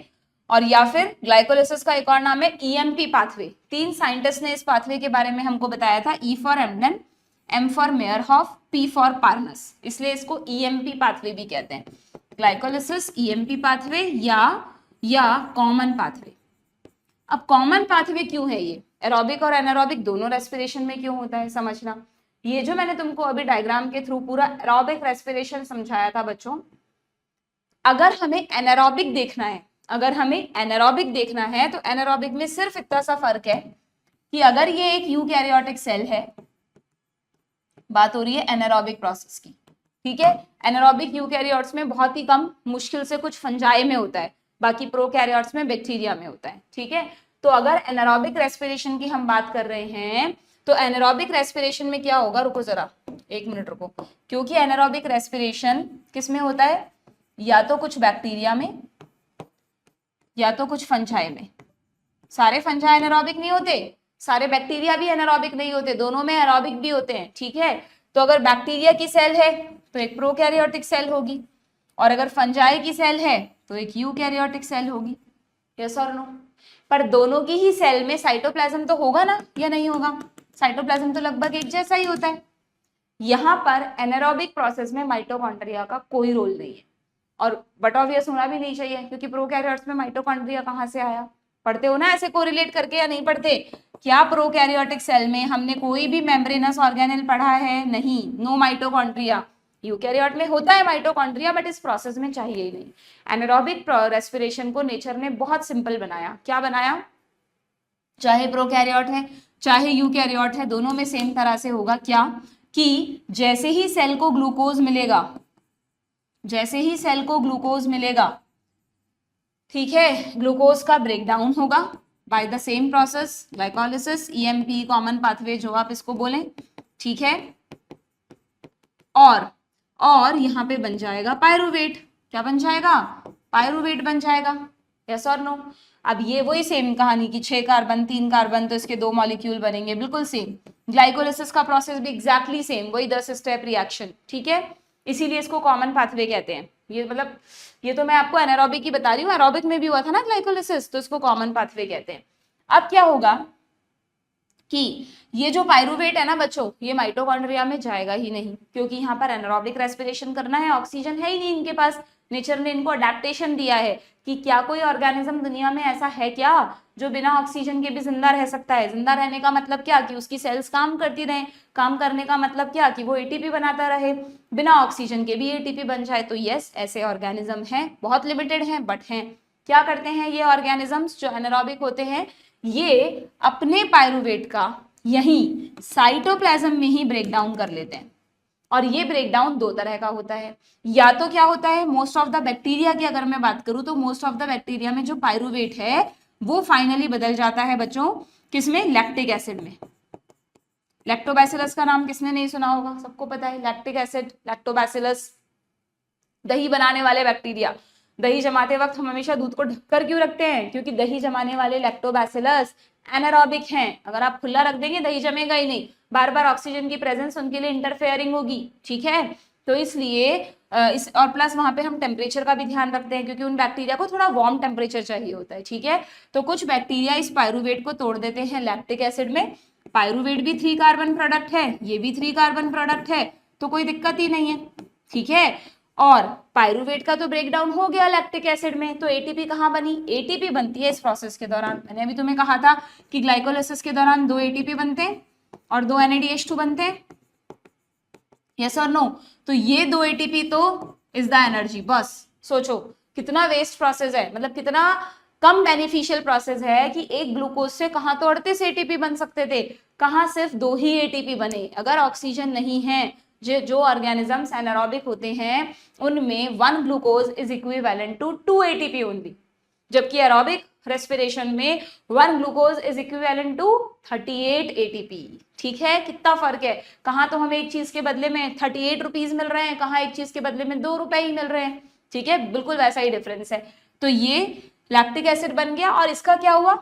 और या फिर ग्लाइकोलिसिस का एक और नाम है ईएमपी पाथवे। 3 साइंटिस्ट ने इस पाथवे के बारे में हमको बताया था, E for Embden, M for Meyerhof, P for Parnas, इसलिए इसको ईएमपी पाथवे भी कहते हैं। ग्लाइकोलिसिस ईएमपी पाथवे या कॉमन पाथवे। अब कॉमन पाथवे क्यों है ये? एरोबिक और एनारोबिक दोनों रेस्पिरेशन में क्यों होता है, समझना। ये जो मैंने तुमको अभी डायग्राम के थ्रू पूरा एरोबिक रेस्पिरेशन समझाया था बच्चों, अगर हमें एनारोबिक देखना है, तो एनारोबिक में सिर्फ इतना सा फर्क है कि अगर ये एक यूकैरियोटिक सेल है, बात हो रही है एनारोबिक प्रोसेस की, ठीक है। एनारोबिक यूकैरियोट्स में बहुत ही कम, मुश्किल से कुछ फंजाई में होता है, बाकी प्रोकैरियोट्स में बैक्टीरिया में होता है, ठीक है। तो अगर एनारोबिक रेस्पिरेशन की हम बात कर रहे हैं तो एनारोबिक रेस्पिरेशन में क्या होगा, रुको जरा 1 मिनट रुको, क्योंकि एनारोबिक रेस्पिरेशन किस में होता है, या तो कुछ बैक्टीरिया में या तो कुछ फंजाई में। सारे फंजाई एनारोबिक नहीं होते, सारे बैक्टीरिया भी एनारोबिक नहीं होते, दोनों में एरोबिक भी होते हैं, ठीक है। तो अगर बैक्टीरिया की सेल है तो एक प्रोकैरियोटिक सेल होगी, और अगर फंजाई की सेल है तो एक यूकैरियोटिक सेल होगी, यस और नो। पर दोनों की ही सेल में साइटोप्लाज्म तो होगा ना, या नहीं होगा? साइटोप्लाज्म तो लगभग एक जैसा ही होता है। यहाँ पर एनारोबिक प्रोसेस में माइटोकॉन्ड्रिया का कोई रोल नहीं है, और बट ऑब्वियस होना भी नहीं चाहिए, क्योंकि प्रोकैरियोट्स में माइटोकॉन्ड्रिया कहाँ से आया? पढ़ते हो ना ऐसे कोरिलेट करके, या नहीं पढ़ते? क्या प्रोकैरियोटिक सेल में हमने कोई भी मेम्ब्रेनस ऑर्गेनेल पढ़ा है? नहीं, नो माइटोकॉन्ड्रिया। यूकैरियोट में होता है माइटोकॉन्ड्रिया, बट इस प्रोसेस में चाहिए ही नहीं। एनारोबिक रेस्पिरेशन को नेचर ने बहुत सिंपल बनाया। क्या बनाया? चाहे प्रोकैरियोट है चाहे यूकैरियोट है, दोनों में सेम तरह से होगा। क्या कि जैसे ही सेल को ग्लूकोज मिलेगा, ठीक है, ग्लूकोज का ब्रेकडाउन होगा by the same process, glycolysis, EMP, common pathway, जो आप इसको बोलें, ठीक है। और यहाँ पे बन जाएगा पायरुवेट। क्या बन जाएगा? पायरुवेट बन जाएगा, यस और नो। अब ये वही सेम कहानी की 6 कार्बन 3 कार्बन, तो इसके 2 मॉलिक्यूल बनेंगे, बिल्कुल सेम। ग्लाइकोलिसिस का प्रोसेस भी एग्जैक्टली सेम, वही 10 स्टेप रिएक्शन, ठीक है। इसीलिए इसको कॉमन पाथवे कहते हैं। ये मतलब ये तो मैं आपको एनारोबिक की बता रही हूँ, एरोबिक में भी हुआ था ना ग्लाइकोलिसिस, तो इसको कॉमन पाथवे कहते हैं। अब क्या होगा कि ये जो पायरुवेट है ना बच्चों, ये माइटोकॉन्ड्रिया में जाएगा ही नहीं, क्योंकि यहाँ पर एनारोबिक रेस्पिरेशन करना है, ऑक्सीजन है ही नहीं इनके पास। नेचर ने इनको अडेप्टेशन दिया है कि क्या कोई ऑर्गेनिज्म दुनिया में ऐसा है क्या जो बिना ऑक्सीजन के भी जिंदा रह सकता है। जिंदा रहने का मतलब क्या कि उसकी सेल्स काम करती रहें, काम करने का मतलब क्या कि वो एटीपी बनाता रहे, बिना ऑक्सीजन के भी एटीपी बन जाए। तो यस, ऐसे ऑर्गेनिज्म हैं, बहुत लिमिटेड हैं बट हैं। क्या करते हैं ये ऑर्गेनिजम्स जो एनारोबिक होते हैं, ये अपने पायरुवेट का यही साइटोप्लाज्म में ही ब्रेक डाउन कर लेते हैं। और ये ब्रेकडाउन 2 तरह का होता है। या तो क्या होता है, मोस्ट ऑफ द बैक्टीरिया की अगर मैं बात करूं तो मोस्ट ऑफ द बैक्टीरिया में जो पायरुवेट है वो फाइनली बदल जाता है बच्चों, किसमें? लैक्टिक एसिड में। लैक्टोबैसिलस का नाम किसने नहीं सुना होगा, सबको पता है। लैक्टिक एसिड, लैक्टोबैसिलस, दही बनाने वाले बैक्टीरिया। दही जमाते वक्त हम हमेशा दूध को ढककर क्यों रखते हैं? क्योंकि दही जमाने वाले लैक्टोबैसिलस एनारोबिक हैं। अगर आप खुला रख देंगे दही जमेगा ही नहीं, बार बार ऑक्सीजन की प्रेजेंस उनके लिए इंटरफेयरिंग होगी, ठीक है। तो इसलिए इस और प्लस वहां पे हम टेम्परेचर का भी ध्यान रखते हैं, क्योंकि उन बैक्टीरिया को थोड़ा वार्म टेम्परेचर चाहिए होता है, ठीक है। तो कुछ बैक्टीरिया इस पायरुवेट को तोड़ देते हैं लैक्टिक एसिड में। पायरुवेट भी 3 कार्बन प्रोडक्ट है, ये भी 3 कार्बन प्रोडक्ट है, तो कोई दिक्कत ही नहीं है, ठीक है। और पायरुवेट का तो ब्रेकडाउन हो गया लैक्टिक एसिड में, तो एटीपी कहाँ बनी? एटीपी बनती है इस प्रोसेस के दौरान। मैंने अभी तुम्हें कहा था कि ग्लाइकोलिसिस के दौरान 2 एटीपी बनते हैं और 2 NADH2 बनते हैं, यस और नो। तो ये 2 एटीपी तो इज द एनर्जी। बस सोचो कितना वेस्ट प्रोसेस है, मतलब कितना कम बेनिफिशियल प्रोसेस है कि एक ग्लूकोज से कहाँ तो 38 एटीपी बन सकते थे, कहाँ सिर्फ 2 ही एटीपी बने। अगर ऑक्सीजन नहीं है जो ऑर्गेनिजम्स एनारोबिक होते हैं उनमें 1 glucose is equivalent to 2 ATP only, जबकि एरोबिक रेस्पिरेशन में 1 glucose is equivalent to 38 ATP. ठीक है, कितना फर्क है, कहाँ तो हमें एक चीज के बदले में 38 रुपीज मिल रहे हैं, कहाँ एक चीज के बदले में 2 रुपए ही मिल रहे हैं। ठीक है, बिल्कुल वैसा ही डिफरेंस है। तो ये लैक्टिक एसिड बन गया, और इसका क्या हुआ,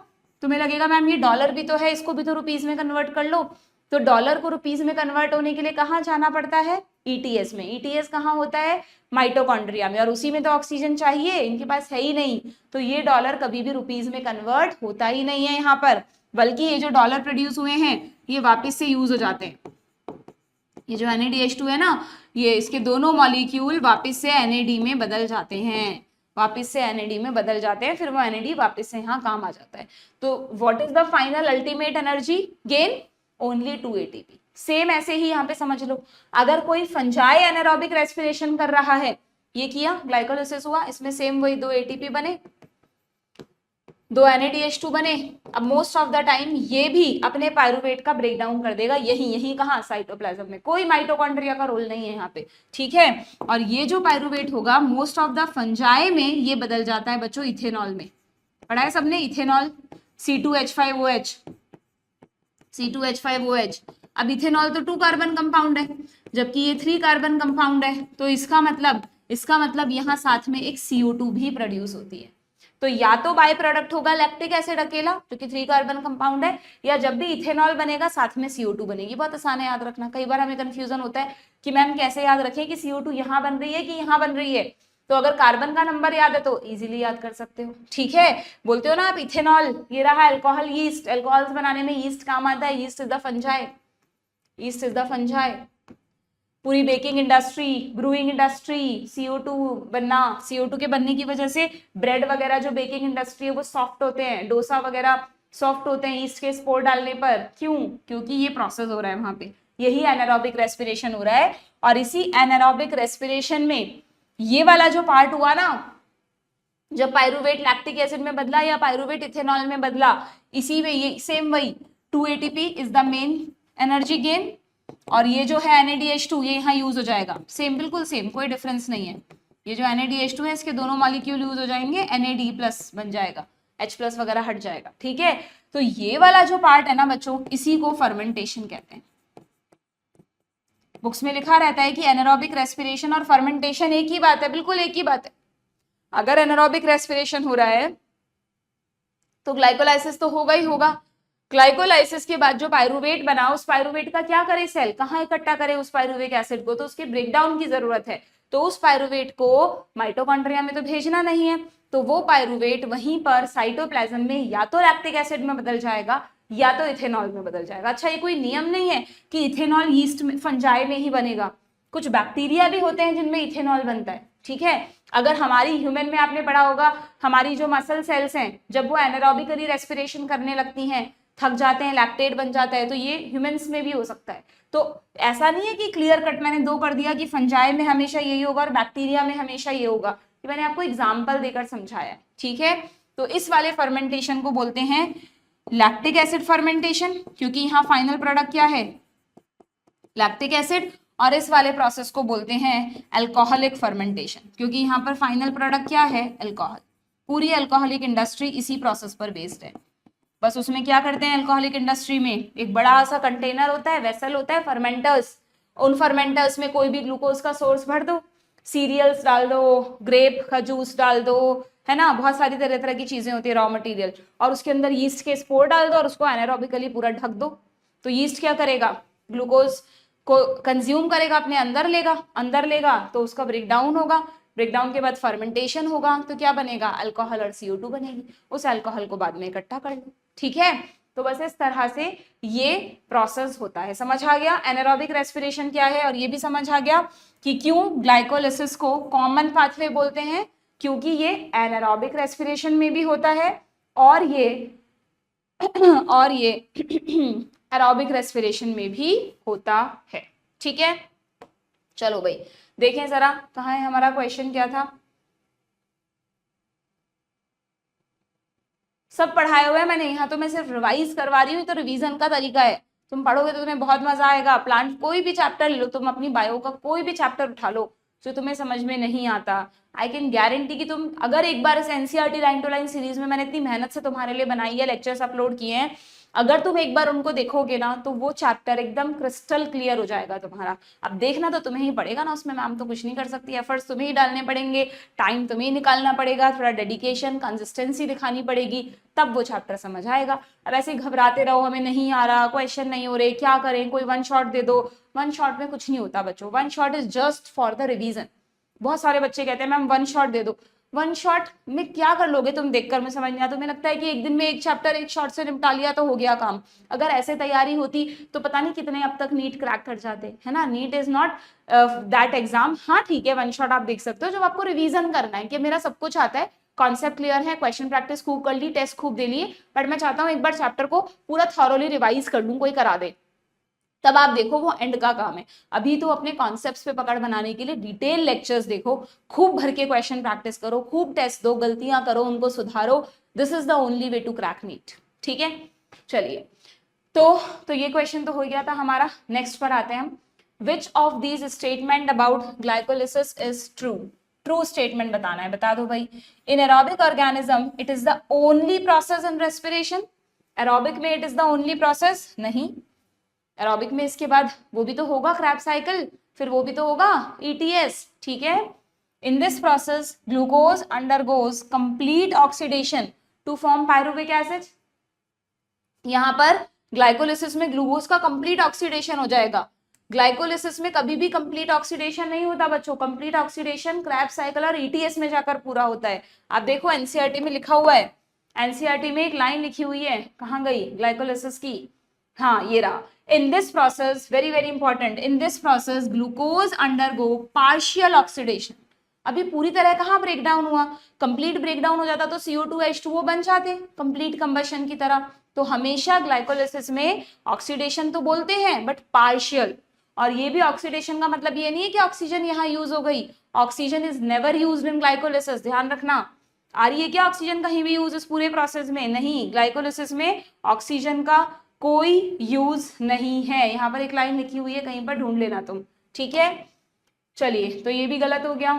तुम्हें लगेगा मैम ये डॉलर भी तो है, इसको भी तो रुपीज में कन्वर्ट कर लो। तो डॉलर को रुपीज में कन्वर्ट होने के लिए कहाँ जाना पड़ता है, ईटीएस में। ईटीएस कहाँ होता है, माइटोकॉन्ड्रिया में, और उसी में तो ऑक्सीजन चाहिए, इनके पास है ही नहीं। तो ये डॉलर कभी भी रुपीज में कन्वर्ट होता ही नहीं है यहाँ पर, बल्कि ये जो डॉलर प्रोड्यूस हुए हैं ये वापस से यूज हो जाते हैं। ये जो NaDH2 है ना, ये इसके दोनों मॉलिक्यूल वापस से NAD में बदल जाते हैं, वापस से NAD में बदल जाते हैं, फिर वो NAD वापस से यहाँ काम आ जाता है। तो what is the final ultimate energy gain, only 2 ATP. Same ऐसे ही यहाँ पे समझ लो, अगर कोई फंजाई एनारोबिक रेस्पिरेशन कर रहा है, ये किया ग्लाइकोलाइसिस हुआ, इसमें सेम वही 2 एटीपी बने, 2 NaDH2 बने। अब मोस्ट ऑफ द टाइम ये भी अपने पायरुवेट का ब्रेक डाउन कर देगा, यही कहाँ, साइटोप्लाज्म में, कोई माइटोकॉन्ड्रिया का रोल नहीं है यहाँ पे। ठीक है, और ये जो पायरुवेट होगा मोस्ट ऑफ द फंजाई में ये बदल जाता है बच्चों इथेनॉल में। पढ़ा है सबने, इथेनॉल C2H5OH, C2H5OH। अब इथेनॉल तो 2 कार्बन कंपाउंड है, जबकि ये 3 कार्बन कंपाउंड है। तो इसका मतलब यहाँ साथ में एक CO2 भी प्रोड्यूस होती है। तो या तो बाय प्रोडक्ट होगा लैक्टिक एसिड अकेला जो कि 3 कार्बन कंपाउंड है, या जब भी इथेनॉल बनेगा साथ में CO2 बनेगी। बहुत आसान है याद रखना। कई बार हमें कंफ्यूजन होता है कि मैम कैसे याद रखें कि CO2 यहाँ बन रही है कि यहाँ बन रही है। तो अगर कार्बन का नंबर याद है तो इजीली याद कर सकते हो। ठीक है, बोलते हो ना आप इथेनॉल, ये रहा अल्कोहल, यीस्ट, अल्कोहल्स बनाने में यीस्ट काम आता है, yeast is the fungi, yeast is the fungi. पूरी baking industry, brewing industry, CO2 बनना, CO2 के बनने की वजह से ब्रेड वगैरह जो बेकिंग इंडस्ट्री है वो सॉफ्ट होते हैं, डोसा वगैरह सॉफ्ट होते हैं ईस्ट के स्पोर डालने पर। क्यों, क्योंकि ये प्रोसेस हो रहा है वहां पे, यही एनारोबिक रेस्पिरेशन हो रहा है। और इसी एनारोबिक रेस्पिरेशन में ये वाला जो पार्ट हुआ ना, जब पायरुवेट लैक्टिक एसिड में बदला या पायरुवेट इथेनॉल में बदला, इसी में ये सेम वही 2 ATP is the main energy gain, और ये जो है NaDH2 ये यहाँ यूज हो जाएगा, सेम बिल्कुल सेम, कोई डिफरेंस नहीं है। ये जो NaDH2 है इसके दोनों मॉलिक्यूल यूज हो जाएंगे, NAD+ बन जाएगा, H+ वगैरह हट जाएगा। ठीक है, तो ये वाला जो पार्ट है ना बच्चों, इसी को फर्मेंटेशन कहते हैं। बुक्स में लिखा रहता है कि एनारोबिक रेस्पिरेशन और फर्मेंटेशन एक ही बात है, बिल्कुल एक ही बात है। अगर एनारोबिक रेस्पिरेशन हो रहा है तो ग्लाइकोलाइसिस तो होगा ही होगा। ग्लाइकोलाइसिस के बाद जो पायरुवेट बना, उस पायरुवेट का क्या करे सेल, कहाँ इकट्ठा करे उस पायरुवेट एसिड को, तो उसके ब्रेकडाउन की जरूरत है। तो उस पायरुवेट को माइटोकॉन्ड्रिया में तो भेजना नहीं है, तो वो पायरुवेट वहीं पर साइटोप्लाज्म में या तो लैक्टिक एसिड में बदल जाएगा या तो इथेनॉल में बदल जाएगा। अच्छा, ये कोई नियम नहीं है कि इथेनॉल यीस्ट में, फंजाई में ही बनेगा, कुछ बैक्टीरिया भी होते हैं जिनमें इथेनॉल बनता है। ठीक है, अगर हमारी ह्यूमन में आपने पढ़ा होगा, हमारी जो मसल सेल्स हैं जब वो एनारोबिकली रेस्पिरेशन करने लगती हैं, थक जाते हैं, लैक्टेट बन जाता है, तो ये ह्यूमंस में भी हो सकता है। तो ऐसा नहीं है कि क्लियर कट मैंने 2 कर दिया कि फंजाई में हमेशा यही होगा और बैक्टीरिया में हमेशा ये होगा, कि मैंने आपको एग्जाम्पल देकर समझाया है। ठीक है, तो इस वाले फर्मेंटेशन को बोलते हैं लैक्टिक एसिड फर्मेंटेशन, क्योंकि यहाँ फाइनल प्रोडक्ट क्या है, लैक्टिक एसिड। और इस वाले प्रोसेस को बोलते हैं अल्कोहलिक फर्मेंटेशन, क्योंकि यहाँ पर फाइनल प्रोडक्ट क्या है, अल्कोहल। पूरी अल्कोहलिक इंडस्ट्री इसी प्रोसेस पर बेस्ड है। बस उसमें क्या करते हैं अल्कोहलिक इंडस्ट्री में, एक बड़ा सा कंटेनर होता है, वेसल होता है, फर्मेंटर्स। उन फर्मेंटर्स में कोई भी ग्लूकोज का सोर्स भर दो, सीरियल्स डाल दो, ग्रेप का जूस डाल दो, है ना, बहुत सारी तरह तरह की चीजें होती है रॉ मटेरियल, और उसके अंदर यीस्ट के स्पोर डाल दो और उसको एनारोबिकली पूरा ढक दो। तो यीस्ट क्या करेगा, ग्लूकोज को कंज्यूम करेगा, अपने अंदर लेगा तो उसका ब्रेक डाउन होगा, ब्रेकडाउन के बाद फर्मेंटेशन होगा, तो क्या बनेगा, अल्कोहल और CO2 बनेगी। उस अल्कोहल को बाद में इकट्ठा कर लो। ठीक है, तो बस इस तरह से ये प्रोसेस होता है। समझ आ गया एनारोबिक रेस्पिरेशन क्या है, और ये भी समझ आ गया कि क्यों ग्लाइकोलाइसिस को कॉमन पाथवे बोलते हैं, क्योंकि ये एनारोबिक रेस्पिरेशन में भी होता है और ये एरोबिक रेस्पिरेशन में भी होता है। ठीक है, चलो भाई देखें जरा, कहाँ है हमारा क्वेश्चन, क्या था। सब पढ़ाया हुआ है मैंने, यहाँ तो मैं सिर्फ रिवाइज करवा रही हूँ, तो रिवीजन का तरीका है, तुम पढ़ोगे तो तुम्हें बहुत मजा आएगा। प्लांट कोई भी चैप्टर ले लो, तुम अपनी बायो का कोई भी चैप्टर उठा लो जो तुम्हें समझ में नहीं आता, आई कैन गारंटी कि तुम अगर एक बार इस NCERT line to line series में मैंने इतनी मेहनत से तुम्हारे लिए बनाई है, लेक्चर्स अपलोड किए हैं, अगर तुम एक बार उनको देखोगे ना तो वो चैप्टर एकदम क्रिस्टल क्लियर हो जाएगा तुम्हारा। अब देखना तो तुम्हें ही पड़ेगा ना, उसमें मैम तो कुछ नहीं कर सकती, एफर्ट्स तुम्हें ही डालने पड़ेंगे, टाइम तुम्हें ही निकालना पड़ेगा, थोड़ा डेडिकेशन कंसिस्टेंसी दिखानी पड़ेगी, तब वो चैप्टर समझ आएगा। अब ऐसे ही घबराते रहो, हमें नहीं आ रहा, क्वेश्चन नहीं हो रहे, क्या करें, कोई वन शॉट दे दो, वन शॉट में कुछ नहीं होता बच्चों, one shot is just for the revision. बहुत सारे बच्चे कहते हैं मैम वन शॉट दे दो, वन शॉट में क्या कर लोगे तुम, देखकर में समझ नहीं आता, तुम्हें लगता है कि एक दिन में एक चैप्टर एक शॉट से निपटा लिया तो हो गया काम। अगर ऐसे तैयारी होती तो पता नहीं कितने अब तक नीट क्रैक कर जाते, है ना। NEET is not that exam. हाँ ठीक है, वन शॉट आप देख सकते हो जब आपको रिवीजन करना है कि मेरा सब कुछ आता है, कॉन्सेप्ट क्लियर है, क्वेश्चन प्रैक्टिस खूब कर ली, टेस्ट खूब दे लिए, बट मैं चाहता हूँ एक बार चैप्टर को पूरा थॉरोली रिवाइज कर लूँ, कोई करा दे, तब आप देखो वो एंड का काम है। अभी तो अपने कॉन्सेप्ट्स पे पकड़ बनाने के लिए डिटेल लेक्चर्स देखो, खूब भर के क्वेश्चन प्रैक्टिस करो, खूब टेस्ट दो, गलतियां करो उनको सुधारो, this is the only way to crack NEET. ठीक है, चलिए तो ये क्वेश्चन तो हो गया था हमारा। नेक्स्ट पर आते हैं हम, which of these statement about glycolysis is true. True statement बताना है, बता दो भाई। In aerobic organism it is the only process in respiration. Aerobic में it is the only process नहीं, एरोबिक में इसके बाद वो भी तो होगा क्रैब साइकिल, फिर वो भी तो होगा ईटीएस। ठीक है, in this process glucose undergoes complete oxidation to form pyruvic acid. यहां पर ग्लाइकोलिसिस में ग्लूकोज का कंप्लीट ऑक्सीडेशन हो जाएगा। ग्लाइकोलिसिस में कभी भी कंप्लीट ऑक्सीडेशन नहीं होता बच्चों, कंप्लीट ऑक्सीडेशन क्रैब साइकिल और ईटीएस में जाकर पूरा होता है। आप देखो एनसीईआरटी में लिखा हुआ है, एनसीईआरटी में एक लाइन लिखी हुई है, कहां गई ग्लाइकोलिसिस की, हाँ ये रहा। In this process, very very important, in this process glucose undergo partial oxidation। अभी पूरी तरह कहाँ ब्रेक डाउन हुआ, कंप्लीट ब्रेक डाउन हो जाता तो CO2H2O बन जाते कंप्लीट कंबशन की तरह। तो हमेशा ग्लाइकोलिसिस में ऑक्सीडेशन तो बोलते हैं बट पार्शियल, और ये भी ऑक्सीडेशन का मतलब ये नहीं है कि ऑक्सीजन यहाँ यूज हो गई, oxygen is never used in glycolysis, ध्यान रखना। आ रही है क्या ऑक्सीजन कहीं भी यूज इस पूरे प्रोसेस में, नहीं, ग्लाइकोलिसिस में ऑक्सीजन का कोई यूज नहीं है। यहाँ पर एक लाइन लिखी हुई है, कहीं पर ढूंढ लेना तुम। ठीक है, चलिए तो ये भी गलत हो गया।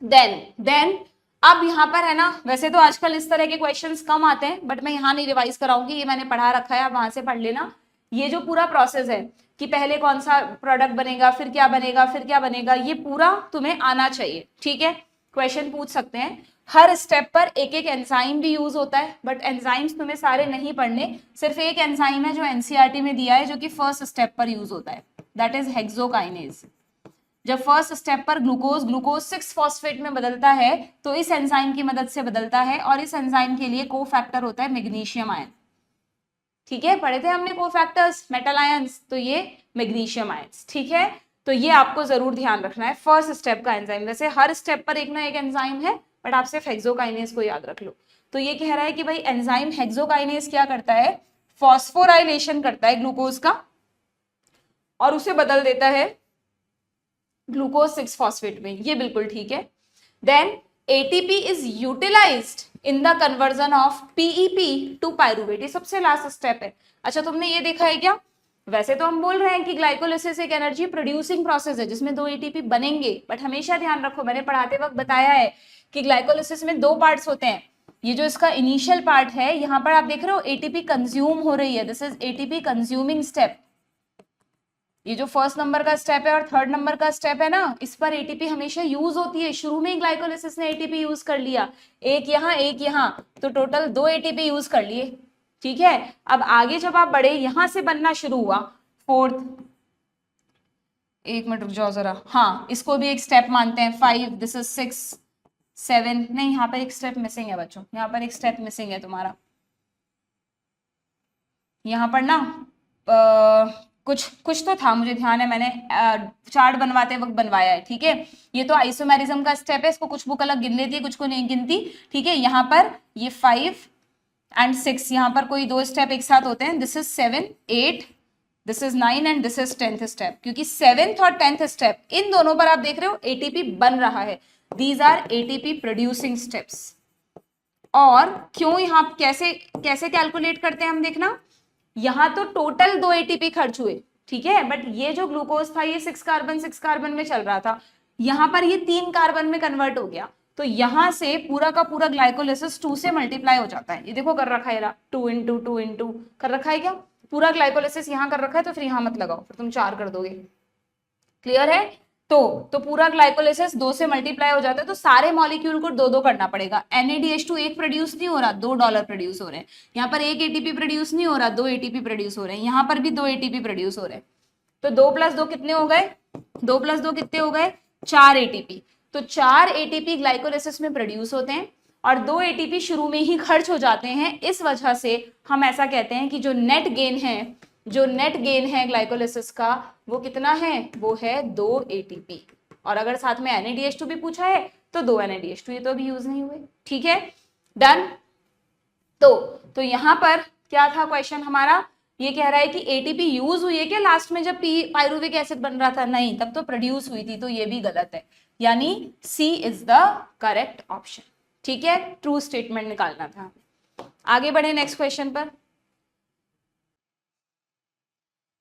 देन अब यहाँ पर है ना, वैसे तो आजकल इस तरह के क्वेश्चंस कम आते हैं बट मैं यहाँ नहीं रिवाइज कराऊंगी, ये मैंने पढ़ा रखा है, आप वहां से पढ़ लेना। ये जो पूरा प्रोसेस है कि पहले कौन सा प्रोडक्ट बनेगा, फिर क्या बनेगा, फिर क्या बनेगा, ये पूरा तुम्हें आना चाहिए। ठीक है, क्वेश्चन पूछ सकते हैं, हर स्टेप पर एक एक एंजाइम भी यूज होता है, बट एंजाइम्स तुम्हें सारे नहीं पढ़ने, सिर्फ एक एंजाइम है जो एनसीईआरटी में दिया है जो कि फर्स्ट स्टेप पर यूज होता है, दैट इज हेक्सोकाइनेज। जब फर्स्ट स्टेप पर ग्लूकोज 6 फॉस्फेट में बदलता है तो इस एंजाइम की मदद से बदलता है, और इस एंजाइम के लिए कोफैक्टर होता है मैग्नीशियम आयन। ठीक है, पढ़े थे हमने कोफैक्टर्स, मेटल आयंस, तो ये मैग्नीशियम आयंस। ठीक है, तो ये आपको जरूर ध्यान रखना है, फर्स्ट स्टेप का एंजाइम। वैसे हर स्टेप पर एक ना एक एंजाइम है बट आप सिर्फ हेक्सोकाइनेज को याद रख लो। तो ये कह रहा है कि भाई एंजाइम हेक्सोकाइनेज क्या करता है, फॉस्फोराइलेशन करता है ग्लूकोज का और उसे बदल देता है ग्लूकोज 6 फॉस्फेट में, ये बिल्कुल ठीक है। Then ATP is utilized in the conversion of PEP to pyruvate, ये सबसे लास्ट स्टेप है। अच्छा तुमने ये देखा है क्या, वैसे तो हम बोल रहे हैं कि ग्लाइकोलिसिस एक एनर्जी प्रोड्यूसिंग प्रोसेस है जिसमें 2 ATP बनेंगे, बट हमेशा ध्यान रखो, मैंने पढ़ाते वक्त बताया है कि ग्लाइकोलिसिस में 2 पार्ट्स होते हैं। ये जो इसका इनिशियल पार्ट है, यहाँ पर आप देख रहे हो ATP कंज्यूम हो रही है, this is ATP consuming step. ये जो फर्स्ट नंबर का स्टेप है और थर्ड नंबर का स्टेप है ना, इस पर ATP हमेशा यूज होती है। शुरू में ही ग्लाइकोलिसिस ने ATP यूज कर लिया, एक यहाँ एक यहाँ, तो टोटल 2 ATP यूज कर लिए। ठीक है, अब आगे जब आप बढ़े, यहां से बनना शुरू हुआ फोर्थ, एक मिनट रुक जाओ जरा, हाँ इसको भी एक स्टेप मानते हैं, 5, दिस इज 6, 7, नहीं यहाँ पर एक स्टेप मिसिंग है बच्चों, यहाँ पर एक स्टेप मिसिंग है तुम्हारा, यहाँ पर ना कुछ तो था, मुझे ध्यान है, मैंने चार्ट बनवाते वक्त बनवाया है। ठीक है, ये तो आइसोमेरिज्म का स्टेप है, इसको कुछ बुक अलग गिन लेती है, कुछ को नहीं गिनती। ठीक है, यहाँ पर ये 5 एंड 6, यहाँ पर कोई 2 स्टेप एक साथ होते हैं, this is 7, 8, this is 9 and this is 10th step, क्योंकि 7th और 10th स्टेप इन दोनों पर आप देख रहे हो ATP बन रहा है, these are ATP producing steps. और क्यों यहाँ कैसे कैलकुलेट करते हैं हम, देखना, यहाँ तो टोटल 2 एटीपी खर्च हुए, ठीक है, बट ये जो ग्लूकोज था ये 6 कार्बन में चल रहा था, यहाँ पर ये 3 कार्बन में कन्वर्ट हो गया, तो यहां से पूरा का पूरा ग्लाइकोलिसिस 2 से मल्टीप्लाई हो जाता है। ये देखो कर रखा है 2 इंटू 2 इंटू कर रखा है, क्या पूरा ग्लाइकोलिसिस यहाँ कर रखा है, तो फिर यहाँ मत लगाओ, फिर तुम 4 कर दोगे। क्लियर है? तो पूरा ग्लाइकोलिसिस 2 से मल्टीप्लाई हो जाता है, तो सारे मॉलिक्यूल को 2-2 करना पड़ेगा। NADH2 एक प्रोड्यूस नहीं हो रहा, $2 प्रोड्यूस हो रहे हैं। यहाँ पर 1 एटीपी प्रोड्यूस नहीं हो रहा, 2 एटीपी प्रोड्यूस हो रहे हैं। यहाँ पर भी 2 एटीपी प्रोड्यूस हो रहे हैं। तो 2 + 2 कितने हो गए? 2 + 2 कितने हो गए? 4 एटीपी। तो 4 एटीपी ग्लाइकोलिसिस में प्रोड्यूस होते हैं और 2 एटीपी शुरू में ही खर्च हो जाते हैं। इस वजह से हम ऐसा कहते हैं कि जो नेट गेन है ग्लाइकोलिसिस का वो कितना है? वो है 2 एटीपी। और अगर साथ में NADH2 भी पूछा है तो 2 NADH2, ये तो अभी यूज नहीं हुए। ठीक है, डन। तो यहां पर क्या था क्वेश्चन हमारा? ये कह रहा है कि एटीपी यूज हुई है क्या लास्ट में जब पायरुविक एसिड बन रहा था? नहीं, तब तो प्रोड्यूस हुई थी, तो ये भी गलत है, यानी सी इज द करेक्ट ऑप्शन। ठीक है, ट्रू स्टेटमेंट निकालना था। आगे बढ़े नेक्स्ट क्वेश्चन पर।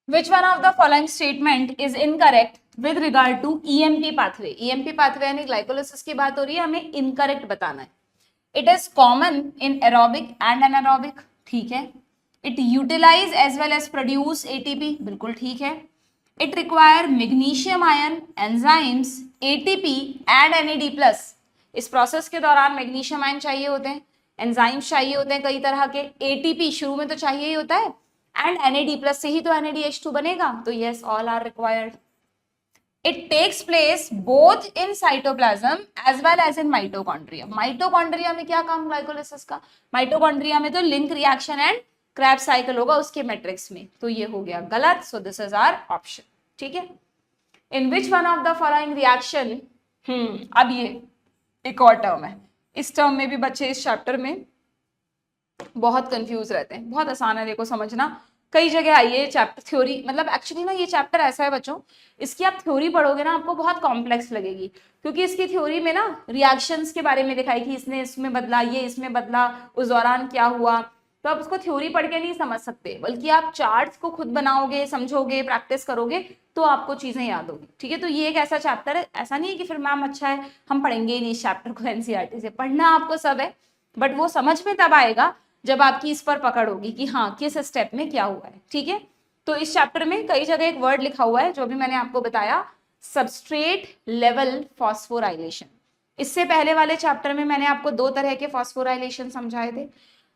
Which one of the following statement is incorrect with regard to EMP pathway? EMP pathway यानी ग्लाइकोलिसिस की बात हो रही है, हमें इनकरेक्ट बताना है। It is common in aerobic and anaerobic, ठीक है। It utilize as well as produce ATP, बिल्कुल ठीक है। It require magnesium ion, enzymes, ATP and NAD+। इस प्रोसेस के दौरान मैग्नीशियम आयन चाहिए होते हैं, एंजाइम्स चाहिए होते हैं कई तरह के, ATP शुरू में तो चाहिए ही होता है, एंड NAD+ से ही तो NADH2 बनेगा, तो yes all are required. It takes place both in cytoplasm as well as in mitochondria. Mitochondria में क्या काम ग्लाइकोलिसिस का? माइटोकॉन्ड्रिया में तो link reaction and Krebs cycle होगा उसके मैट्रिक्स में, तो ये हो गया गलत। So this is our option. ठीक है, इन which one of the following reaction, अब ये एक और टर्म है, इस टर्म में भी बच्चे इस चैप्टर में बहुत कंफ्यूज रहते हैं। बहुत आसान है, देखो समझना, कई जगह आई है चैप्टर थ्योरी, मतलब एक्चुअली ना ये चैप्टर ऐसा है बच्चों, इसकी आप थ्योरी पढ़ोगे ना आपको बहुत कॉम्प्लेक्स लगेगी, क्योंकि इसकी थ्योरी में ना रिएक्शंस के बारे में दिखाई कि इसने इसमें बदला, ये इसमें बदला, उस दौरान क्या हुआ, तो आप उसको थ्योरी पढ़ के नहीं समझ सकते, बल्कि आप चार्ट्स को खुद बनाओगे, समझोगे, प्रैक्टिस करोगे तो आपको चीजें याद होगी। ठीक है, तो ये एक ऐसा चैप्टर है, ऐसा नहीं है कि फिर मैम अच्छा है हम पढ़ेंगे ही नहीं इस चैप्टर को NCERT से, पढ़ना आपको सब है, बट वो समझ में तब आएगा जब आपकी इस पर पकड़ होगी कि हाँ किस स्टेप में क्या हुआ है। ठीक है, तो इस चैप्टर में कई जगह एक वर्ड लिखा हुआ है जो भी मैंने आपको बताया, सबस्ट्रेट लेवल फॉस्फोराइलेशन। इससे पहले वाले चैप्टर में मैंने आपको 2 तरह के फॉस्फोराइलेशन समझाए थे।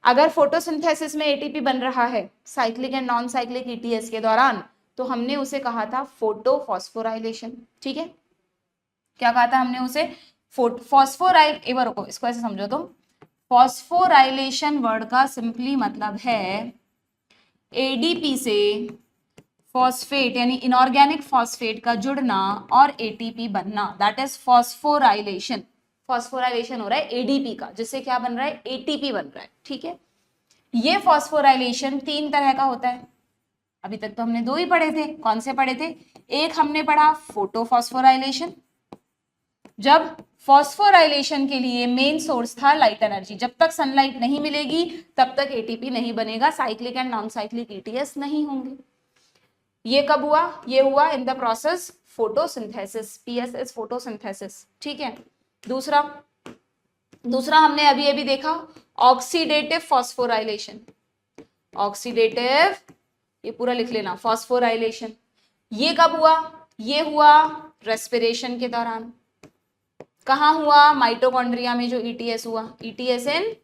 अगर फोटोसिंथेसिस में एटीपी बन रहा है cyclic and non cyclic ETS के दौरान, तो हमने उसे कहा था फोटोफॉस्फोराइलेशन। ठीक है, क्या कहा था हमने उसे? फॉस्फोराइल, एक बार रुको, इसको ऐसे समझो तुम, फॉस्फोराइलेशन वर्ड का सिंपली मतलब है ADP से फॉस्फेट यानी इनऑर्गेनिक फॉस्फेट का जुड़ना और ATP बनना, दैट इज फॉस्फोराइलेशन। फॉस्फोराइलेशन हो रहा है ADP का, जिससे क्या बन रहा है? ATP बन रहा है। ठीक है, ये फॉस्फोराइलेशन 3 तरह का होता है। अभी तक तो हमने 2 ही पढ़े थे, कौन से पढ़े थे? एक हमने पढ़ा फोटोफॉस्फोराइलेशन, जब फॉस्फोराइलेशन के लिए मेन सोर्स था लाइट एनर्जी, जब तक सनलाइट नहीं मिलेगी तब तक ATP नहीं बनेगा, cyclic and non cyclic ETS नहीं होंगे। ये कब हुआ? ये हुआ in the process photosynthesis, PS is photosynthesis. ठीक है, दूसरा हमने अभी अभी देखा ऑक्सीडेटिव फॉस्फोराइलेशन। ऑक्सीडेटिव, ये पूरा लिख लेना, फॉस्फोराइलेशन। ये कब हुआ? ये हुआ रेस्पिरेशन के दौरान। कहाँ हुआ? माइटोकॉन्ड्रिया में जो ETS हुआ, ETS इन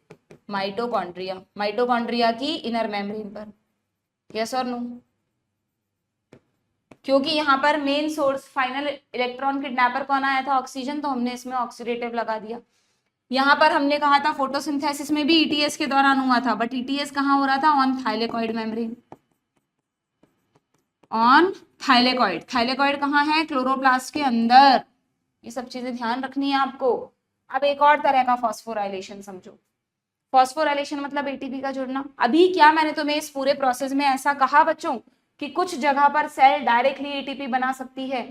माइटोकॉन्ड्रिया, माइटोकॉन्ड्रिया की इनर मेम्ब्रेन पर। यस और नो? क्योंकि यहाँ पर main source final electron kidnapper कौन आया था? ऑक्सीजन, तो हमने इसमें ऑक्सीडेटिव लगा दिया। यहाँ पर हमने कहा था फोटोसिंथेसिस में भी ETS के दौरान हुआ था, बट ETS कहाँ हो रहा था? On thylakoid membrane, on thylakoid. Thylakoid कहाँ है? क्लोरोप्लास्ट के अंदर। ये सब चीजें ध्यान रखनी है आपको। अब एक और तरह का फॉस्फोराइलेशन समझो। फॉस्फोराइलेशन मतलब ATP का जुड़ना। अभी क्या मैंने तुम्हें इस पूरे प्रोसेस में ऐसा कहा बच्चों कि कुछ जगह पर सेल डायरेक्टली ATP बना सकती है?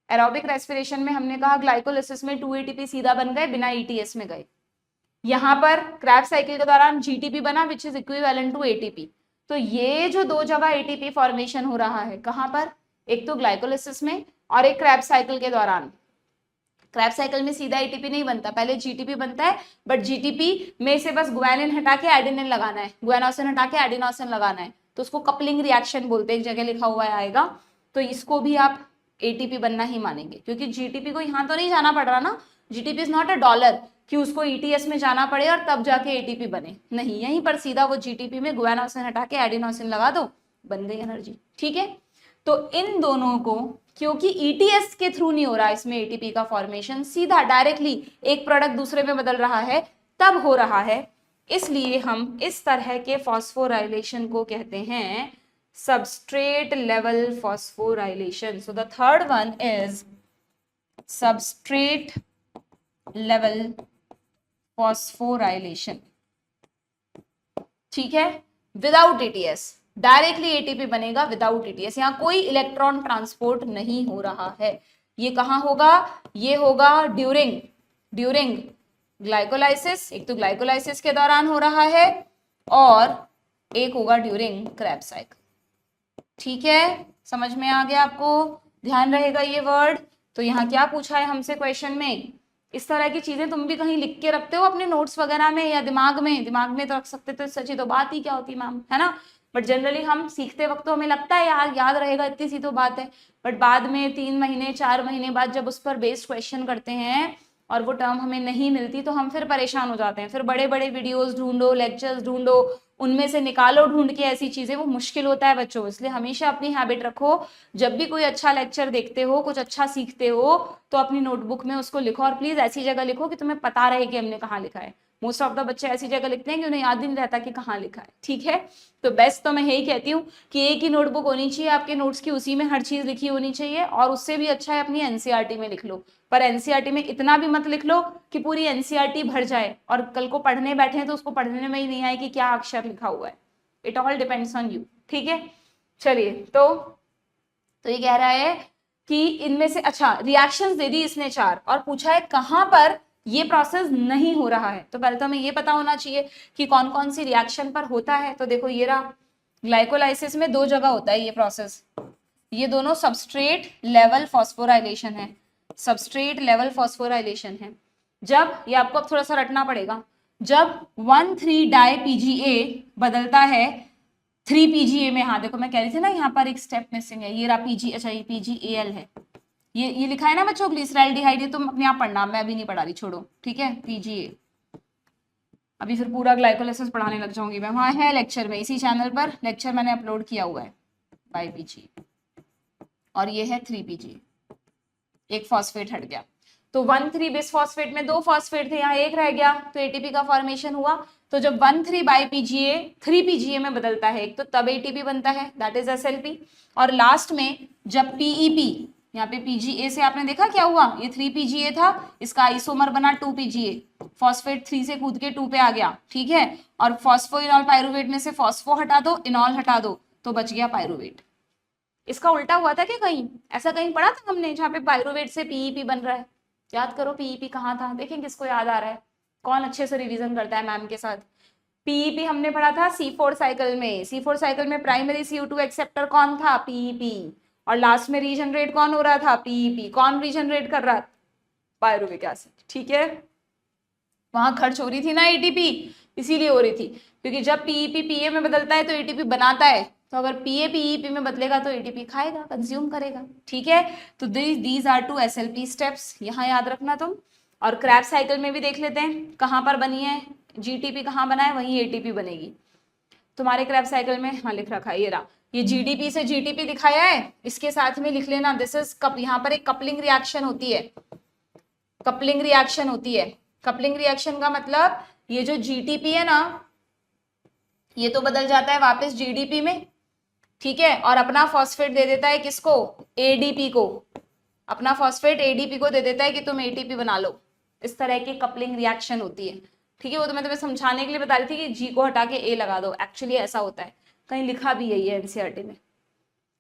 एरोबिक रेस्पिरेशन में हमने कहा ग्लाइकोलिसिस में 2 ATP सीधा बन गए बिना ETS में गए। यहाँ पर क्रैब साइकिल के दौरान GTP बना which is equivalent to ATP। तो ये जो दो जगह एटीपी फॉर्मेशन हो रहा है, कहां पर, एक तो ग्लाइकोलिसिस में और एक क्रैब्स साइकिल के दौरान। क्रैब्स साइकिल में सीधा एटीपी नहीं बनता, पहले जीटीपी बनता है, बट जीटीपी में से बस ग्वानिन हटा के एडेनिन लगाना है, ग्वानोसिन हटा के एडिनोसिन लगाना है, तो उसको कपलिंग रिएक्शन बोलते हैं, एक जगह लिखा हुआ आएगा। तो इसको भी आप एटीपी बनना ही मानेंगे, क्योंकि जीटीपी को यहाँ तो नहीं जाना पड़ रहा ना, GTP is not a dollar कि उसको ईटीएस में जाना पड़े और तब जाके एटीपी बने, नहीं, यहीं पर सीधा वो जीटीपी में ग्वानोसिन हटा के एडिनोसिन लगा दो, बन गई एनर्जी। ठीक है, तो इन दोनों को, क्योंकि ईटीएस के थ्रू नहीं हो रहा इसमें एटीपी का फॉर्मेशन, सीधा डायरेक्टली एक प्रोडक्ट दूसरे में बदल रहा है तब हो रहा है, इसलिए हम इस तरह के फॉस्फोराइलेशन को कहते हैं substrate level phosphorylation. So the third one is substrate level phosphorylation. ठीक है, विदाउट एटीएस, डायरेक्टली एटीपी बनेगा विदाउट एटीएस, यहाँ कोई इलेक्ट्रॉन ट्रांसपोर्ट नहीं हो रहा है। ये कहाँ होगा, ये होगा ड्यूरिंग ग्लाइकोलाइसिस, एक तो ग्लाइकोलाइसिस के दौरान हो रहा है और एक होगा ड्यूरिंग क्रैब्स साइकिल। ठीक है, समझ में आ गया आपको, ध्यान रहेगा ये वर्ड। तो यहाँ क्या पूछा है हमसे क्वेश्चन में, इस तरह की चीजें तुम भी कहीं लिख के रखते हो अपने नोट्स वगैरह में या दिमाग में तो रख सकते, तो सच्ची तो बात ही क्या होती मैम, है ना। बट जनरली हम सीखते वक्त तो हमें लगता है यार याद रहेगा, इतनी सी तो बात है, बट बाद में 3 महीने 4 महीने बाद जब उस पर बेस्ड क्वेश्चन करते हैं और वो टर्म हमें नहीं मिलती तो हम फिर परेशान हो जाते हैं, फिर बड़े बड़े वीडियोस ढूंढो, लेक्चर्स ढूंढो, उनमें से निकालो ढूंढ के ऐसी चीजें, वो मुश्किल होता है बच्चों। इसलिए हमेशा अपनी हैबिट रखो, जब भी कोई अच्छा लेक्चर देखते हो, कुछ अच्छा सीखते हो, तो अपनी नोटबुक में उसको लिखो, और प्लीज ऐसी जगह लिखो कि तुम्हें पता रहे कि हमने कहाँ लिखा है। मोस्ट ऑफ द बच्चे ऐसी जगह लिखते हैं कि उन्हें याद ही नहीं रहता कि कहाँ लिखा है। ठीक है, तो बेस्ट तो मैं यही कहती हूँ कि एक ही नोटबुक होनी चाहिए आपके नोट्स की, उसी में हर चीज लिखी होनी चाहिए, और उससे भी अच्छा है अपनी एनसीईआरटी में लिख लो, पर एनसीईआरटी में इतना भी मत लिख लो कि पूरी एनसीईआरटी भर जाए और कल को पढ़ने बैठे हैं तो उसको पढ़ने में ही नहीं आए कि क्या अक्षर लिखा हुआ है। It all depends on you. ठीक है, चलिए, तो ये कह रहा है कि इनमें से, अच्छा रिएक्शंस दे दी इसने 4 और पूछा है कहां पर ये प्रोसेस नहीं हो रहा है। तो पहले तो हमें ये पता होना चाहिए कि कौन कौन सी रिएक्शन पर होता है। तो देखो ये रहा, ग्लाइकोलाइसिस में 2 जगह होता है ये प्रोसेस, ये दोनों सबस्ट्रेट लेवल फॉस्फोराइलेशन है, सबस्ट्रेट लेवल फॉस्फोराइलेशन है। जब, ये आपको अब थोड़ा सा रटना पड़ेगा, जब 1,3 डाई पीजीए बदलता है 3 पीजीए में, हाँ देखो मैं कह रही थी ना यहाँ पर एक स्टेप मिसिंग है, ये रहा पीजी, अच्छा ये पीजीएल है, ये लिखा है ना बच्चों ग्लिसरॉल्डिहाइड, ये तुम अपने आप पढ़ना, मैं अभी नहीं पढ़ा रही, छोड़ो। ठीक है, पीजीए, अभी फिर पूरा ग्लाइकोलाइसिस पढ़ाने लग जाऊंगी मैं, वहां है लेक्चर में, इसी चैनल पर लेक्चर मैंने अपलोड किया हुआ है बाय पीजी, और ये है 3 पीजी, एक फॉस्फेट हट गया। तो 1,3 बिस फॉस्फेट में 2 फॉस्फेट थे, यहाँ एक रह गया, तो एटीपी का फॉर्मेशन हुआ। तो जब 1,3 बाई पीजीए 3 पीजीए में बदलता है एक, तो तब एटीपी बनता है, दैट इज एसएलपी। और लास्ट में जब पीईपी, यहाँ पे पीजीए से आपने देखा क्या हुआ, ये 3 पीजीए था, इसका आइसोमर बना 2 पीजीए, फॉस्फेट 3 से कूद के 2 पे आ गया। ठीक है, और फॉस्फोइनॉल पायरुवेट में से फॉस्फो हटा दो, इनॉल हटा दो, तो बच गया पायरुवेट। इसका उल्टा हुआ था क्या कहीं, ऐसा कहीं पढ़ा था हमने जहाँ पे पायरुवेट से पीईपी बन रहा है? याद करो पीईपी कहाँ था, देखें किसको याद आ रहा है, कौन अच्छे से रिवीजन करता है मैम के साथ। पीईपी हमने पढ़ा था C4 साइकिल में, C4 साइकिल में प्राइमरी CO2 एक्सेप्टर कौन था, पीईपी, और लास्ट में रीजनरेट कौन हो रहा था, पीईपी। कौन रीजनरेट कर रहा था, पायरुविक एसिड। ठीक है, वहां खर्च हो रही थी ना एटीपी, इसीलिए हो रही थी, क्योंकि जब पीईपी पीए में बदलता है तो एटीपी बनाता है, तो अगर पीए पीईपी में बदलेगा तो एटीपी खाएगा, कंज्यूम करेगा। ठीक है, तो दीज आर 2 एसएलपी स्टेप्स, यहाँ याद रखना तुम। और क्रैब्स साइकिल में भी देख लेते हैं कहाँ पर बनी है, जीटीपी कहाँ बना है, वहीं एटीपी बनेगी तुम्हारे क्रैब्स साइकिल में। हाँ लिख रखा है, ये रहा, ये जीडीपी से जीटीपी दिखाया है, इसके साथ में लिख लेना दिस इज कप, यहाँ पर एक कपलिंग रिएक्शन होती है, कपलिंग रिएक्शन होती है। कपलिंग रिएक्शन का मतलब ये जो जीटीपी है ना, ये तो बदल जाता है वापस जीडीपी में। ठीक है, और अपना फॉस्फेट दे देता है किसको, एडीपी को, अपना फॉस्फेट एडीपी को दे देता है कि तुम एटीपी बना लो। इस तरह की कपलिंग रिएक्शन होती है। ठीक है, वो तो मैं तुम्हें समझाने के लिए बता रही थी कि जी को हटा के ए लगा दो, एक्चुअली ऐसा होता है, कहीं लिखा भी यही है एनसीईआरटी में।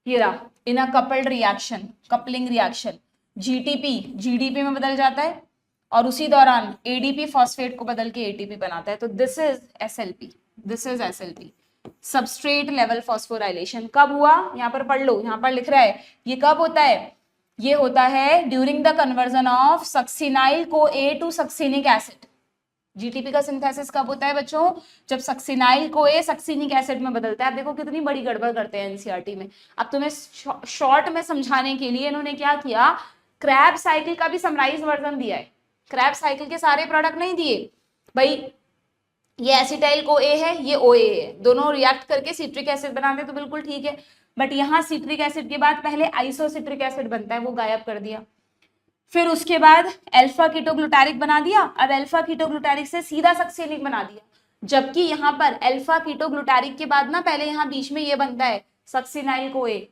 ये रहा, in a coupled reaction, coupling reaction, GTP GDP में बदल जाता है और उसी दौरान एडीपी फॉस्फेट को बदल के एटीपी बनाता है। तो this is SLP, this is SLP. Substrate level phosphorylation कब हुआ, यहाँ पर पढ़ लो, यहाँ पर लिख रहा है ये कब होता है, ये होता है during the conversion of succinyl को ए टू सक्सिनिक एसिड। जीटीपी का सिंथेसिस कब होता है बच्चों, जब सक्सिनाइल को ए सक्सिनिक एसिड में बदलता है। अब देखो कितनी बड़ी गड़बड़ करते हैं एनसीईआरटी में। अब तुम्हें शॉर्ट में समझाने के लिए इन्होंने क्या किया, क्रैब साइकिल का भी समराइज वर्जन दिया है। क्रैब साइकिल के सारे प्रोडक्ट नहीं दिए भाई, ये एसिटाइल को ए है, ये ओ ए है, दोनों रिएक्ट करके सिट्रिक एसिड बनाते हैं तो बिल्कुल ठीक है, बट यहाँ सिट्रिक एसिड के बाद पहले आइसोसिट्रिक एसिड बनता है, वो गायब कर दिया। फिर उसके बाद अल्फा कीटोग्लूटारिक बना दिया, अब अल्फा कीटोग्लूटारिक से सीधा सक्सेनिक बना दिया, जबकि यहाँ पर अल्फा कीटोग्लूटारिक के बाद ना पहले यहाँ बीच में ये बनता है सक्सिनाइल को ए,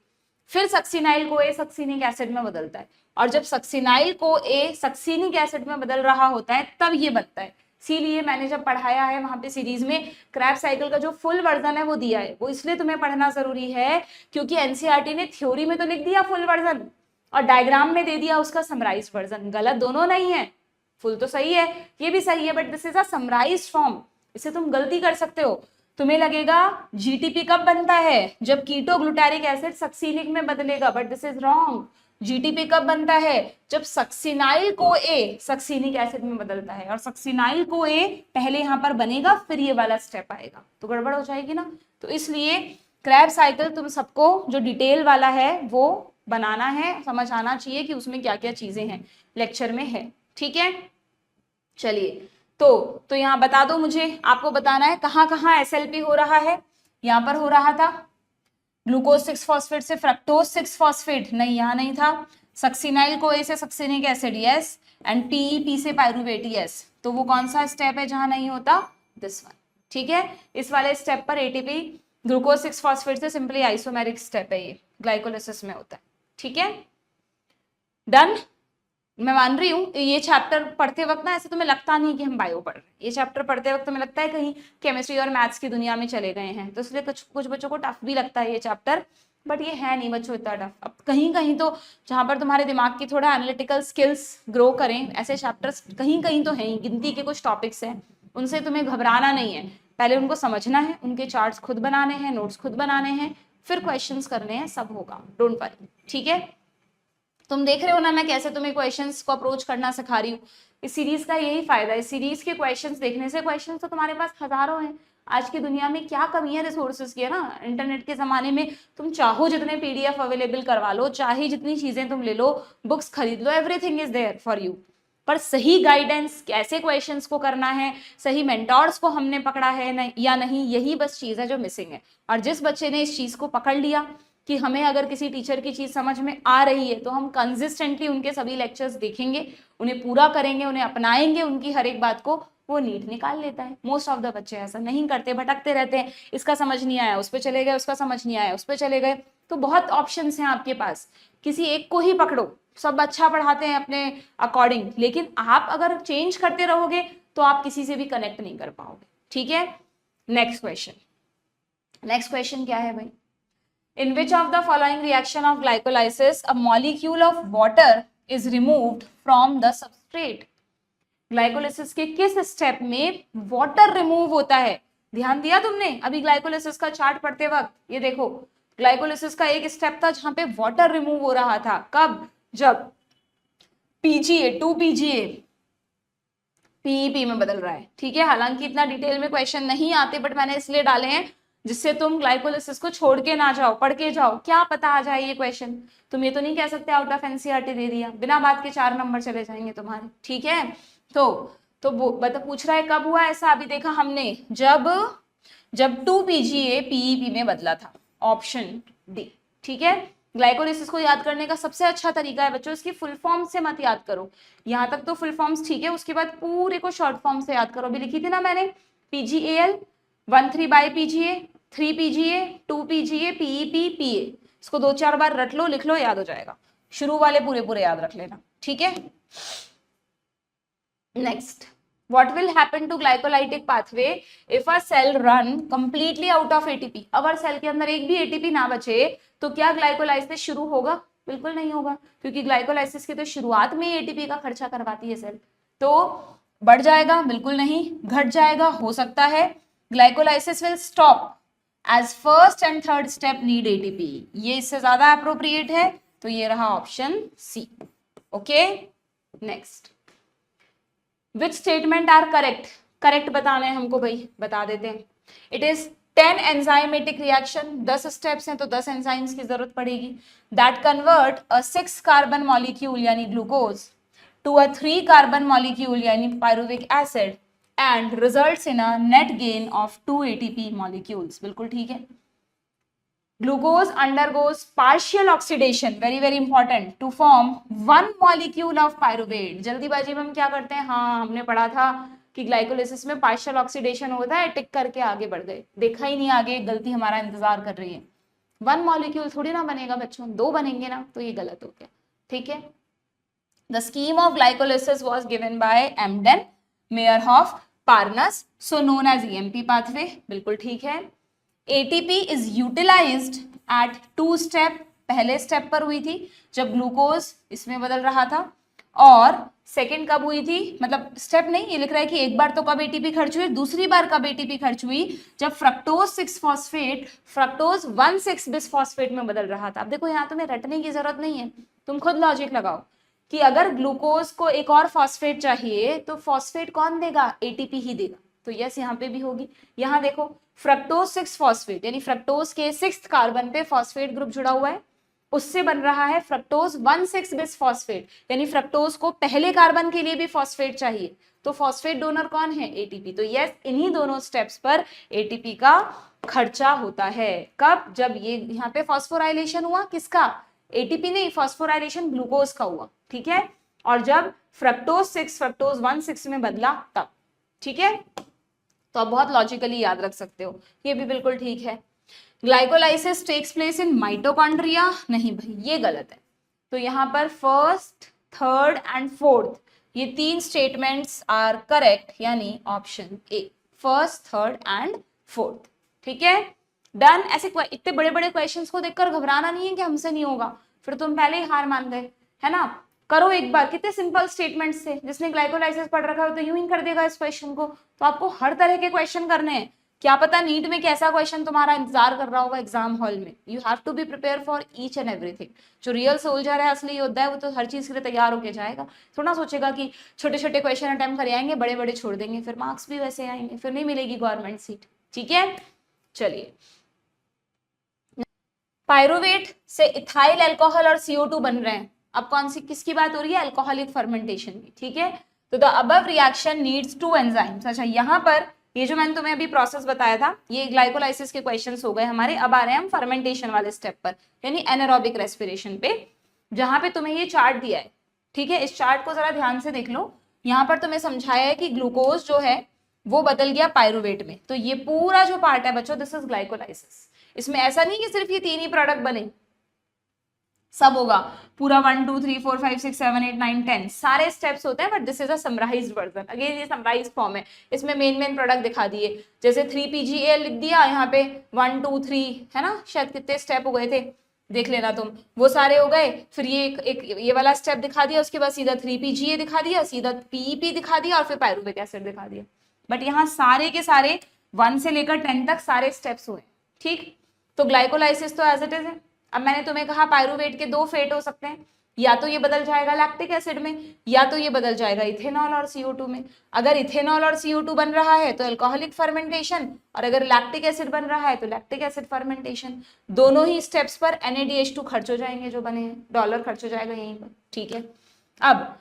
फिर सक्सिनाइल को ए सक्सिनिक एसिड में बदलता है, और जब सक्सिनाइल को ए सक्सिनिक एसिड में बदल रहा होता है तब ये बनता है। इसीलिए मैंने जब पढ़ाया है वहां पे सीरीज में क्रैब साइकिल का जो फुल वर्जन है वो दिया है, वो इसलिए तुम्हें पढ़ना जरूरी है क्योंकि एनसीईआरटी ने थ्योरी में तो लिख दिया फुल वर्जन और डायग्राम में दे दिया उसका समराइज वर्जन। गलत दोनों नहीं है, फुल तो सही है, ये भी सही है, but this is a summarize form. इसे तुम गलती कर सकते हो, तुम्हें लगेगा जीटीपी कब बनता है, जब कीटोग्लूटारिक एसिड सक्सिनिक में बदलेगा, but this is wrong. GTP कब बनता है, जब सक्सिनाइल को ए सक्सिनिक एसिड में बदलता है, और सक्सिनाइल को ए पहले यहाँ पर बनेगा फिर ये वाला स्टेप आएगा, तो गड़बड़ हो जाएगी ना। तो इसलिए क्रैब साइकिल तुम सबको जो डिटेल वाला है वो बनाना है, समझ आना चाहिए कि उसमें क्या क्या चीजें हैं, लेक्चर में है, ठीक है। चलिए तो यहाँ बता दो मुझे, आपको बताना है कहाँ कहाँ एसएलपी हो रहा है। यहाँ पर हो रहा था ग्लूकोज 6 फॉस्फेट से फ्रक्टोज 6 फॉस्फेट, नहीं यहाँ नहीं था। सक्सिनाइल को ए से succinic acid, yes, and P से पायरुवेट, यस। तो वो कौन सा स्टेप है जहां नहीं होता, दिस वन, ठीक है। इस वाले स्टेप पर एटीपी ग्लूकोज 6 फॉस्फेट से सिंपली आइसोमेरिक स्टेप है, ये ग्लाइकोलिसिस में होता है, ठीक है, डन। मैं मान रही हूँ ये चैप्टर पढ़ते वक्त ना ऐसे तुम्हें लगता नहीं कि हम बायो पढ़ रहे हैं, ये चैप्टर पढ़ते वक्त तुम्हें लगता है कहीं केमिस्ट्री और मैथ्स की दुनिया में चले गए हैं, तो इसलिए कुछ बच्चों को टफ भी लगता है ये चैप्टर, बट ये है नहीं बच्चों इतना टफ। अब कहीं कहीं तो जहां पर तुम्हारे दिमाग की थोड़ा एनालिटिकल स्किल्स ग्रो करें, ऐसे चैप्टर्स कहीं कहीं तो हैं, गिनती के कुछ टॉपिक्स हैं, उनसे तुम्हें घबराना नहीं है, पहले उनको समझना है, उनके चार्ट्स खुद बनाने हैं, नोट्स खुद बनाने हैं, फिर क्वेश्चंस करने हैं, सब होगा, डोंट वरी, ठीक है। तुम देख रहे हो ना मैं कैसे तुम्हें क्वेश्चंस को अप्रोच करना सिखा रही हूँ, इस सीरीज का यही फायदा है। इस सीरीज के क्वेश्चंस देखने से, क्वेश्चंस तो तुम्हारे पास हजारों हैं, आज की दुनिया में क्या कमी है रिसोर्सेज की, है ना। इंटरनेट के जमाने में तुम चाहो जितने पीडीएफ अवेलेबल करवा लो, चाहे जितनी चीजें तुम ले लो, बुक्स खरीद लो, everything is there for you, पर सही गाइडेंस कैसे क्वेश्चंस को करना है, सही मेंटोर्स को हमने पकड़ा है या नहीं, यही बस चीज है जो मिसिंग है। और जिस बच्चे ने इस चीज को पकड़ लिया कि हमें अगर किसी टीचर की चीज समझ में आ रही है तो हम कंसिस्टेंटली उनके सभी लेक्चर्स देखेंगे, उन्हें पूरा करेंगे, उन्हें अपनाएंगे, उनकी हर एक बात को, वो नीट निकाल लेता है। मोस्ट ऑफ द बच्चे ऐसा नहीं करते, भटकते रहते हैं, इसका समझ नहीं आया उस पर चले गए, उसका समझ नहीं आया उस पर चले गए। तो बहुत ऑप्शंस हैं आपके पास, किसी एक को ही पकड़ो, सब अच्छा पढ़ाते हैं अपने अकॉर्डिंग, लेकिन आप अगर चेंज करते रहोगे तो आप किसी से भी कनेक्ट नहीं कर पाओगे, ठीक है। नेक्स्ट क्वेश्चन क्या है भाई, in which of the following reaction of glycolysis a molecule of water is removed from the substrate। Glycolysis के किस स्टेप में वाटर रिमूव होता है, ध्यान दिया तुमने अभी ग्लाइकोलिसिस का चार्ट पढ़ते वक्त, ये देखो ग्लाइकोलिसिस का एक स्टेप था जहां पे वाटर रिमूव हो रहा था, कब, जब पीजीए 2 पीजीए पीईपी में बदल रहा है, ठीक है। हालांकि इतना डिटेल में क्वेश्चन नहीं आते, बट मैंने इसलिए डाले हैं जिससे तुम ग्लाइकोलिसिस को छोड़ के ना जाओ, पढ़ के जाओ, क्या पता आ जाए ये क्वेश्चन। तुम ये तो नहीं कह सकते आउट ऑफ एनसीईआरटी दे दिया, बिना बात के 4 नंबर चले जाएंगे तुम्हारे, ठीक है। तो बता पूछ रहा है कब हुआ ऐसा, अभी देखा हमने जब 2 पीजीए पीईपी में बदला था, ऑप्शन डी, ठीक है। ग्लाइकोलिसिस को याद करने का सबसे अच्छा तरीका है बच्चों, इसकी फुल फॉर्म से मत याद करो, यहाँ तक तो फुल फॉर्म्स ठीक है, उसके बाद पूरे को शॉर्ट फॉर्म से याद करो। अभी लिखी थी ना मैंने, PGL 1,3 bi PGA, 3 PGA, 2 PGA, PEP, PA, इसको 2-4 बार रट लो, लिख लो, याद हो जाएगा। शुरू वाले पूरे याद रख लेना, ठीक है। Next, what will happen to glycolytic pathway if a cell run completely out of ATP। अगर सेल के अंदर एक भी एटीपी ना बचे तो क्या ग्लाइकोलाइसिस शुरू होगा, बिल्कुल नहीं होगा, क्योंकि ग्लाइकोलाइसिस की तो शुरुआत में एटीपी का खर्चा करवाती है सेल। तो बढ़ जाएगा, बिल्कुल नहीं, घट जाएगा, हो सकता है। Glycolysis will stop as first and third step need ATP, ये इससे ज्यादा अप्रोप्रिएट है, तो ये रहा option C. Okay, next, which statement are correct, correct बताना है हमको भाई, बता देते हैं। It is 10 enzymatic reaction, 10 steps हैं तो 10 एंजाइम्स की जरूरत पड़ेगी, that convert a 6 carbon molecule यानी glucose to a 3 carbon molecule यानी pyruvic acid and results in a net gain of 2 ATP molecules. बिल्कुल ठीक है। Glucose undergoes partial oxidation, very very important, to form 1 molecule of pyruvate. जल्दीबाजी में हम क्या करते हैं, हाँ हमने पढ़ा था कि ग्लाइकोलिसिस में पार्शियल ऑक्सीडेशन होता है, टिक करके आगे बढ़ गए, देखा ही नहीं आगे, गलती हमारा इंतजार कर रही है। 1 मॉलिक्यूल थोड़ी ना बनेगा बच्चों, 2 बनेंगे ना, तो ये गलत हो गया। ठीक है, the scheme of glycolysis was given by Embden, Meyerhof, Parnas, so known as EMP pathway. बिल्कुल ठीक है। ATP is utilized at 2 step, पहले स्टेप पर हुई थी जब ग्लूकोज इसमें बदल रहा था, और सेकंड कब हुई थी, मतलब स्टेप नहीं, ये लिख रहा है कि एक बार तो कब एटीपी खर्च हुई, दूसरी बार कब एटीपी खर्च हुई, जब फ्रक्टोज 6 फॉस्फेट फ्रक्टोज 1,6 बिसफॉस्फेट में बदल रहा था। अब देखो यहाँ तुम्हें रटने की जरूरत नहीं है, तुम खुद लॉजिक लगाओ कि अगर ग्लूकोज को एक और फॉस्फेट चाहिए तो फॉस्फेट कौन देगा, एटीपी ही देगा, तो यस यहाँ पे भी होगी। यहाँ देखो फ्रक्टोज 6 फॉस्फेट यानी फ्रक्टोज के 6th कार्बन पे फॉस्फेट ग्रुप जुड़ा हुआ है, उससे बन रहा है फ्रक्टोज 1,6 बिसफॉस्फेट, यानी फ्रक्टोज को पहले कार्बन के लिए भी फॉस्फेट चाहिए, तो फॉस्फेट डोनर कौन है, एटीपी। तो यस इन्हीं दोनों स्टेप्स पर एटीपी का खर्चा होता है। कब, जब ये यहाँ पे फॉस्फोराइलेशन हुआ, किसका, एटीपी नहीं, फॉस्फोराइलेशन ग्लूकोज का हुआ। ठीक है, और जब फ्रक्टोज 6 फ्रक्टोज 1,6 में बदला तब। ठीक है, तो आप बहुत लॉजिकली याद रख सकते हो, ये भी बिल्कुल ठीक है। Glycolysis takes place in mitochondria, नहीं भाई ये गलत है। तो यहाँ पर फर्स्ट, थर्ड एंड फोर्थ ये 3 स्टेटमेंट्स आर करेक्ट, यानी option A, first, third and fourth. ठीक है, डन। ऐसे इतने बड़े बड़े क्वेश्चंस को देखकर घबराना नहीं है कि हमसे नहीं होगा, फिर तुम पहले ही हार मान गए, है ना। करो एक बार, कितने सिंपल स्टेटमेंट्स थे, जिसने ग्लाइकोलाइसिस पढ़ रखा है तो यूं ही कर देगा इस क्वेश्चन को। तो आपको हर तरह के क्वेश्चन करने हैं, क्या पता नीट में कैसा क्वेश्चन तुम्हारा इंतजार कर रहा होगा एग्जाम हॉल में। You have to be prepare for each and everything. जो रियल सोल्जर है, असली योद्धा है, वो तो हर चीज के लिए तैयार होके जाएगा, थोड़ा सोचेगा कि छोटे छोटे क्वेश्चन अटेम्प्ट कर आएंगे, बड़े बड़े छोड़ देंगे, फिर मार्क्स भी वैसे आएंगे, फिर नहीं मिलेगी गवर्नमेंट सीट। ठीक है, चलिए, पायरुवेट से इथाइल अल्कोहल और CO2 बन रहे हैं। अब कौन सी किसकी बात हो रही है, अल्कोहलिक फर्मेंटेशन की। ठीक है, तो the above reaction needs 2 enzymes. अच्छा, यहाँ पर ये जो मैंने तुम्हें अभी प्रोसेस बताया था, ये ग्लाइकोलाइसिस के क्वेश्चंस हो गए हमारे। अब आ रहे हैं हम फर्मेंटेशन वाले स्टेप पर, यानी एनारोबिक रेस्पिरेशन पे, जहां पे तुम्हें ये चार्ट दिया है। ठीक है, इस चार्ट को जरा ध्यान से देख लो। यहाँ पर तुम्हें समझाया है कि ग्लूकोज जो है वो बदल गया पायरुवेट में, तो ये पूरा जो पार्ट है बच्चों, दिस इज ग्लाइकोलाइसिस। इसमें ऐसा नहीं कि सिर्फ ये 3 ही प्रोडक्ट बने, सब होगा, पूरा 1 2 3 4 5 6 7 8 9 10 सारे स्टेप्स होते हैं, but this is a summarised version. Again ये समराइज्ड फॉर्म है, इसमें मेन प्रोडक्ट दिखा दिए, जैसे 3PGAL लिख दिया यहाँ पे 1 2 3, है ना, शायद कितने स्टेप हो गए थे, देख लेना तुम, वो सारे हो गए। फिर ये एक ये वाला स्टेप दिखा दिया, उसके बाद सीधा 3PGA दिखा दिया, सीधा PEP दिखा दिया, और फिर पायरुविक एसिड दिखा दिया। बट यहाँ सारे के सारे 1 से लेकर 10 तक सारे स्टेप्स हुए। ठीक, तो ग्लाइकोलाइसिस तो एज इट इज है। अब मैंने तुम्हें कहा पायरुवेट के 2 फेट हो सकते हैं, या तो ये बदल जाएगा लैक्टिक एसिड में, या तो ये बदल जाएगा इथेनॉल और CO2 में। अगर इथेनॉल और CO2 बन रहा है तो अल्कोहलिक फर्मेंटेशन, और अगर लैक्टिक एसिड बन रहा है तो लैक्टिक एसिड फर्मेंटेशन। दोनों ही स्टेप्स पर NADH2 खर्च हो जाएंगे, जो बने हैं, डॉलर खर्च हो जाएगा यहीं पर। ठीक है, अब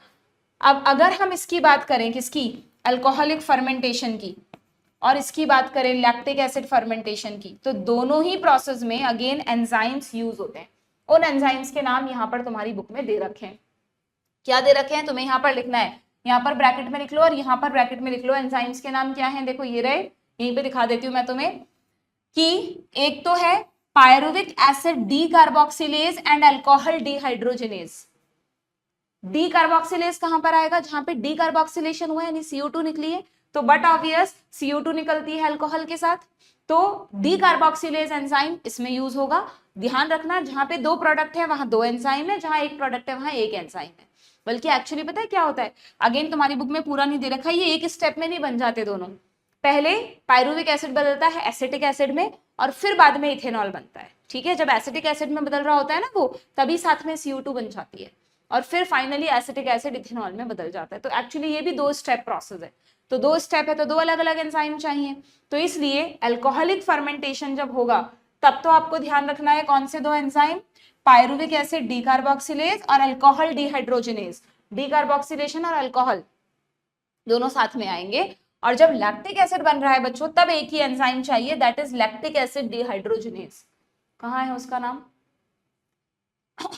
अगर हम इसकी बात करें, किसकी, अल्कोहलिक फर्मेंटेशन की, और इसकी बात करें लैक्टिक एसिड फर्मेंटेशन की, तो दोनों ही प्रोसेस में अगेन एंजाइम्स यूज होते हैं। उन एंजाइम्स के नाम यहाँ पर तुम्हारी बुक में दे रखे हैं। क्या दे रखे हैं, तुम्हें यहाँ पर लिखना है, यहाँ पर ब्रैकेट में लिख लो और यहाँ पर ब्रैकेट में लिख लो एंजाइम्स के नाम क्या हैं। देखो ये रहे, यहीं पे दिखा देती हूँ मैं तुम्हें, कि एक तो है pyruvic acid D carboxylase and alcohol dehydrogenase. D carboxylase कहां पर आएगा, जहां पे डी कार्बोक्सिलेशन हुआ है, यानी CO2 निकली है, तो बट ऑब्वियस CO2 निकलती है अल्कोहल के साथ, तो डी कार्बोक्सिलेज एंजाइम इसमें यूज होगा। ध्यान रखना, जहां पे 2 प्रोडक्ट है वहां 2 एंजाइम है, जहां एक प्रोडक्ट है वहां एक एंजाइम है। बल्कि एक्चुअली पता है क्या होता है, अगेन तुम्हारी बुक में पूरा नहीं दे रखा है, ये एक स्टेप में नहीं बन जाते दोनों, पहले पायरुविक एसिड बदलता है एसिटिक एसिड में और फिर बाद में इथेनॉल बनता है, ठीक है। जब एसिटिक एसिड में बदल रहा होता है ना वो, तभी साथ में CO2 बन जाती है और फिर फाइनली एसिटिक एसिड इथेनॉल में बदल जाता है। तो एक्चुअली ये भी 2 स्टेप प्रोसेस है, तो 2 स्टेप है तो 2 अलग अलग एंजाइम चाहिए। तो इसलिए अल्कोहलिक फर्मेंटेशन जब होगा तब तो आपको ध्यान रखना है कौन से 2 एंजाइम, पायरुविक एसिड डीकार्बोक्सिलेज और अल्कोहल डिहाइड्रोजनेज। डीकार्बोक्सिलेशन और अल्कोहल दोनों साथ में आएंगे। और जब लैक्टिक एसिड बन रहा है बच्चों, तब एक ही एंजाइम चाहिए, that is lactic acid dehydrogenase. कहाँ है उसका नाम?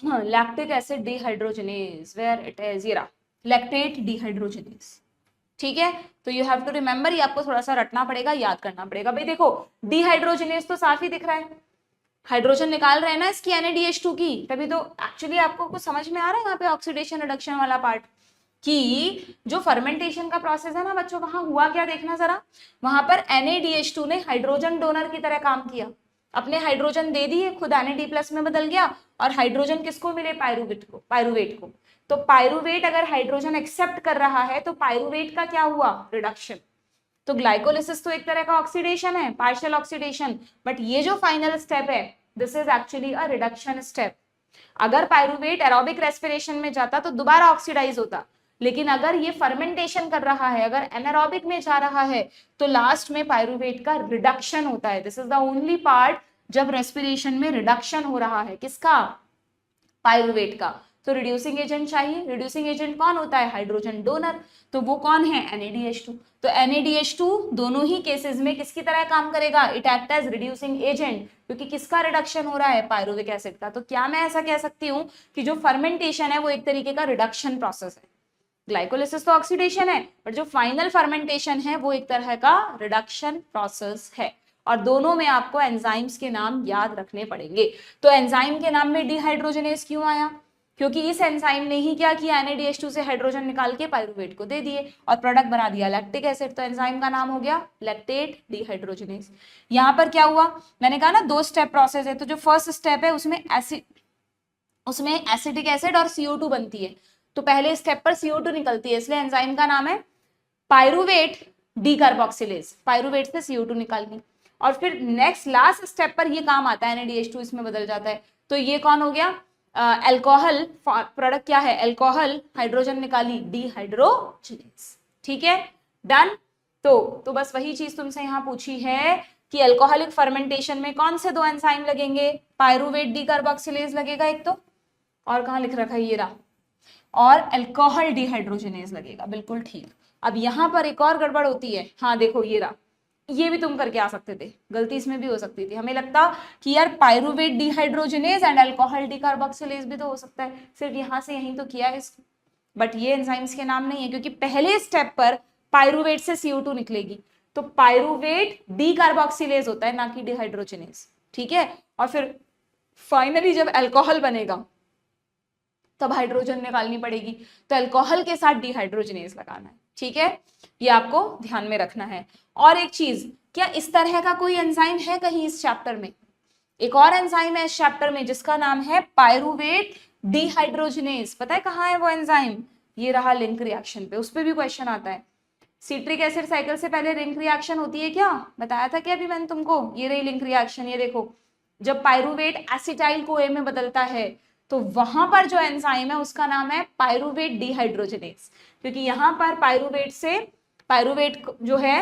Lactic acid dehydrogenase, where it is, ये रहा, लैक्टेट डिहाइड्रोजनेज, ठीक है। तो यू हैव टू रिमेंबर, ये आपको थोड़ा सा रटना पड़ेगा, याद करना पड़ेगा। भाई देखो डिहाइड्रोजनेज तो साफ ही दिख रहा है, हाइड्रोजन निकाल रहे हैं ना इसकी NaDH2 की, तभी तो एक्चुअली आपको कुछ समझ में आ रहा है यहाँ पे ऑक्सीडेशन रिडक्शन वाला पार्ट, कि जो फर्मेंटेशन का प्रोसेस है ना बच्चों, वहां हुआ क्या देखना जरा, वहां पर NaDH2 ने हाइड्रोजन डोनर की तरह काम किया, अपने हाइड्रोजन दे दिए, खुद Na+ में बदल गया और हाइड्रोजन किसको मिले? पायरुवेट को। तो पायरुवेट अगर हाइड्रोजन एक्सेप्ट कर रहा है तो पायरुवेट का क्या हुआ? रिडक्शन। तो ग्लाइकोलिसिस तो एक तरह का ऑक्सीडेशन है, पार्शियल ऑक्सीडेशन, बट ये जो फाइनल स्टेप है this is actually a reduction step. अगर पायरुवेट एरोबिक रेस्पिरेशन में जाता तो दोबारा ऑक्सीडाइज होता, लेकिन अगर ये फर्मेंटेशन कर रहा है, अगर एनारोबिक में जा रहा है, तो लास्ट में पायरुवेट का रिडक्शन होता है। This is the only part जब रेस्पिरेशन में रिडक्शन हो रहा है, किसका? पायरुवेट का। तो रिड्यूसिंग एजेंट चाहिए, रिड्यूसिंग एजेंट कौन होता है? Hydrogen donor. तो वो कौन है? NaDH2। तो NaDH2 दोनों ही केसेस में किसकी तरह काम करेगा? It act as reducing agent, क्योंकि किसका रिडक्शन हो रहा है? पायरुविक एसिड का। तो क्या मैं ऐसा कह सकती हूँ कि जो फर्मेंटेशन है वो एक तरीके का रिडक्शन प्रोसेस है? ग्लाइकोलिसिस तो ऑक्सीडेशन है, बट जो फाइनल फर्मेंटेशन है वो एक तरह का रिडक्शन प्रोसेस है। और दोनों में आपको एंजाइम्स के नाम याद रखने पड़ेंगे। तो एंजाइम के नाम में डिहाइड्रोजनेज क्यों आया? क्योंकि इस एंजाइम ने ही क्या किया? NaDH2 से हाइड्रोजन निकाल के पायरुवेट को दे दिए और प्रोडक्ट बना दिया लैक्टिक एसिड। तो एंजाइम का नाम हो गया लैक्टेट डिहाइड्रोजनेज। यहाँ पर क्या हुआ? मैंने कहा ना 2 स्टेप प्रोसेस है, तो जो फर्स्ट स्टेप है उसमें एसिटिक एसिड और CO2 बनती है। तो पहले स्टेप पर CO2 निकलती है, इसलिए एंजाइम का नाम है पायरुवेट डीकार्बोक्सिलेज। पायरुवेट से CO2 निकालनी, और फिर नेक्स्ट लास्ट स्टेप पर ये काम आता है, NaDH2 इसमें बदल जाता है। तो ये कौन हो गया? अल्कोहल प्रोडक्ट क्या है? अल्कोहल, हाइड्रोजन निकाली, डिहाइड्रोजनेज, ठीक है, डन। तो बस वही चीज तुमसे यहाँ पूछी है कि अल्कोहलिक फर्मेंटेशन में कौन से 2 एंजाइम लगेंगे? पायरुवेट डीकार्बोक्सिलेज लगेगा एक तो, और कहाँ लिख रखा है ये रहा, और अल्कोहल डिहाइड्रोजनेज लगेगा, बिल्कुल ठीक। अब यहाँ पर एक और गड़बड़ होती है, हाँ देखो ये रहा, ये भी तुम करके आ सकते थे, गलती इसमें भी हो सकती थी। हमें लगता कि यार पायरुवेट डिहाइड्रोजनेज एंड अल्कोहल डिकार्बोक्सिलेज भी तो हो सकता है, सिर्फ यहाँ से यहीं तो किया है इसको, बट ये एंजाइम्स के नाम नहीं है, क्योंकि पहले स्टेप पर पायरुवेट से CO2 निकलेगी। तो पायरुवेट डीकार्बोक्सिलेज होता है, ना कि डिहाइड्रोजनेज, ठीक है। और फिर फाइनली जब अल्कोहल बनेगा तब हाइड्रोजन निकालनी पड़ेगी, तो अल्कोहल के साथ डिहाइड्रोजनेज लगाना है, ठीक है, ये आपको ध्यान में रखना है। और एक चीज, क्या इस तरह का कोई एंजाइम है कहीं इस चैप्टर में? एक और एंजाइम है इस चैप्टर में जिसका नाम है पायरुवेट डिहाइड्रोजनेज। पता है कहाँ है वो एंजाइम? ये रहा लिंक रिएक्शन पे, उस पर भी क्वेश्चन आता है। सिट्रिक एसिड साइकिल से पहले लिंक रिएक्शन होती है क्या? बताया था क्या अभी मैंने तुमको? ये रही लिंक रिएक्शन, ये देखो, जब पायरुवेट एसिटाइल को A में बदलता है तो वहां पर जो एंजाइम है उसका नाम है पायरुवेट डिहाइड्रोजनेज, क्योंकि यहां पर पायरुवेट जो है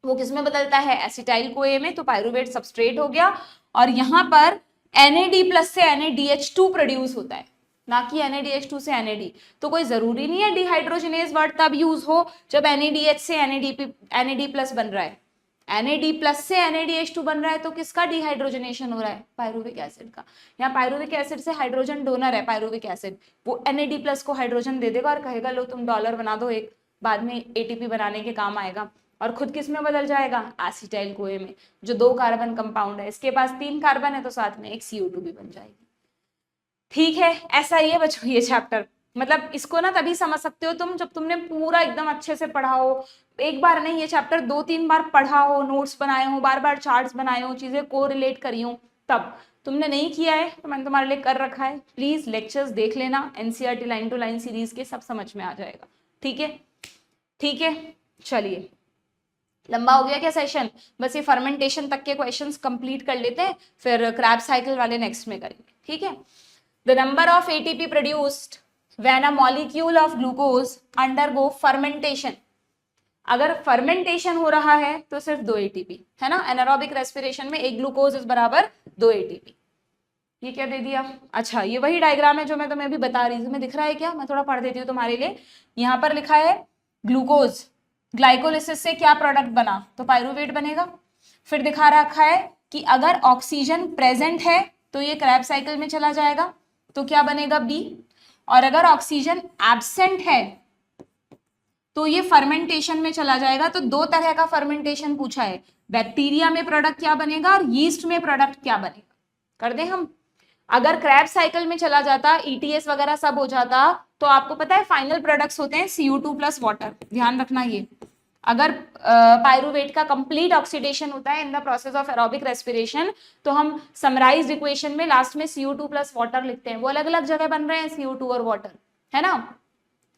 वो किस में बदलता है? एसिटाइल को A में, तो पायरुवेट सबस्ट्रेट हो गया, और यहां पर NAD+ से NADH2 प्रोड्यूस होता है, ना कि NADH2 से NAD। तो कोई जरूरी नहीं है डिहाइड्रोजनेज वर्ड तब यूज हो जब NADH से NAD+ बन रहा है। NAD+ से NADH2 बन रहा है तो किसका डिहाइड्रोजनेशन हो रहा है? पायरुविक एसिड का। यहाँ पायरुविक एसिड से हाइड्रोजन डोनर है पायरुविक एसिड, वो NAD+ को हाइड्रोजन दे देगा और कहेगा लो तुम डॉलर बना दो, एक बाद में ATP बनाने के काम आएगा, और खुद किस में बदल जाएगा? एसिटाइल को A में, जो 2 कार्बन कंपाउंड है, इसके पास 3 कार्बन है तो साथ में एक CO2 भी बन जाएगी, ठीक है। ऐसा ही है बच्चों ये चैप्टर, मतलब इसको ना तभी समझ सकते हो तुम जब तुमने पूरा एकदम अच्छे से पढ़ा हो, एक बार नहीं ये चैप्टर 2-3 बार पढ़ा हो, नोट्स बनाए हो, बार बार चार्ट्स बनाए हो, चीजें को रिलेट करी हो, तब। तुमने नहीं किया है तो मैंने तुम्हारे लिए कर रखा है, प्लीज लेक्चर्स देख लेना, NCERT line to line series के, सब समझ में आ जाएगा, ठीक है, ठीक है, चलिए लंबा हो गया क्या सेशन? बस ये फर्मेंटेशन तक के क्वेश्चंस कंप्लीट कर लेते हैं, फिर क्रैब साइकिल वाले नेक्स्ट में करेंगे, ठीक है। The number of ATP produced when a molecule of glucose undergo fermentation. अगर फर्मेंटेशन हो रहा है तो सिर्फ 2 एटीपी है ना, एनारोबिक रेस्पिरेशन में एक ग्लूकोज इज बराबर 2 एटीपी। ये क्या दे दिया? अच्छा, ये वही डायग्राम है जो मैं तुम्हें अभी बता रही थी, तुम्हें दिख रहा है क्या? मैं थोड़ा पढ़ देती हूँ तुम्हारे लिए। यहाँ पर लिखा है ग्लूकोज ग्लाइकोलिसिस से क्या प्रोडक्ट बना, तो पायरुवेट बनेगा। फिर दिखा रखा है कि अगर ऑक्सीजन प्रेजेंट है तो ये क्रैब साइकिल में चला जाएगा, तो क्या बनेगा? बी। और अगर ऑक्सीजन एब्सेंट है तो ये फर्मेंटेशन में चला जाएगा। तो 2 तरह का फर्मेंटेशन पूछा है, बैक्टीरिया में प्रोडक्ट क्या बनेगा और यीस्ट में प्रोडक्ट क्या बनेगा। कर दें हम? अगर क्रैब साइकिल में चला जाता, ईटीएस वगैरह सब हो जाता, तो आपको पता है फाइनल प्रोडक्ट्स होते हैं CO2 प्लस वाटर, ध्यान रखना ये। अगर पायरुवेट का कंप्लीट ऑक्सीडेशन होता है in the process of aerobic respiration, तो हम समराइज्ड इक्वेशन में लास्ट में CO2 प्लस वाटर लिखते हैं। वो अलग अलग जगह बन रहे हैं CO2 और वाटर, है ना।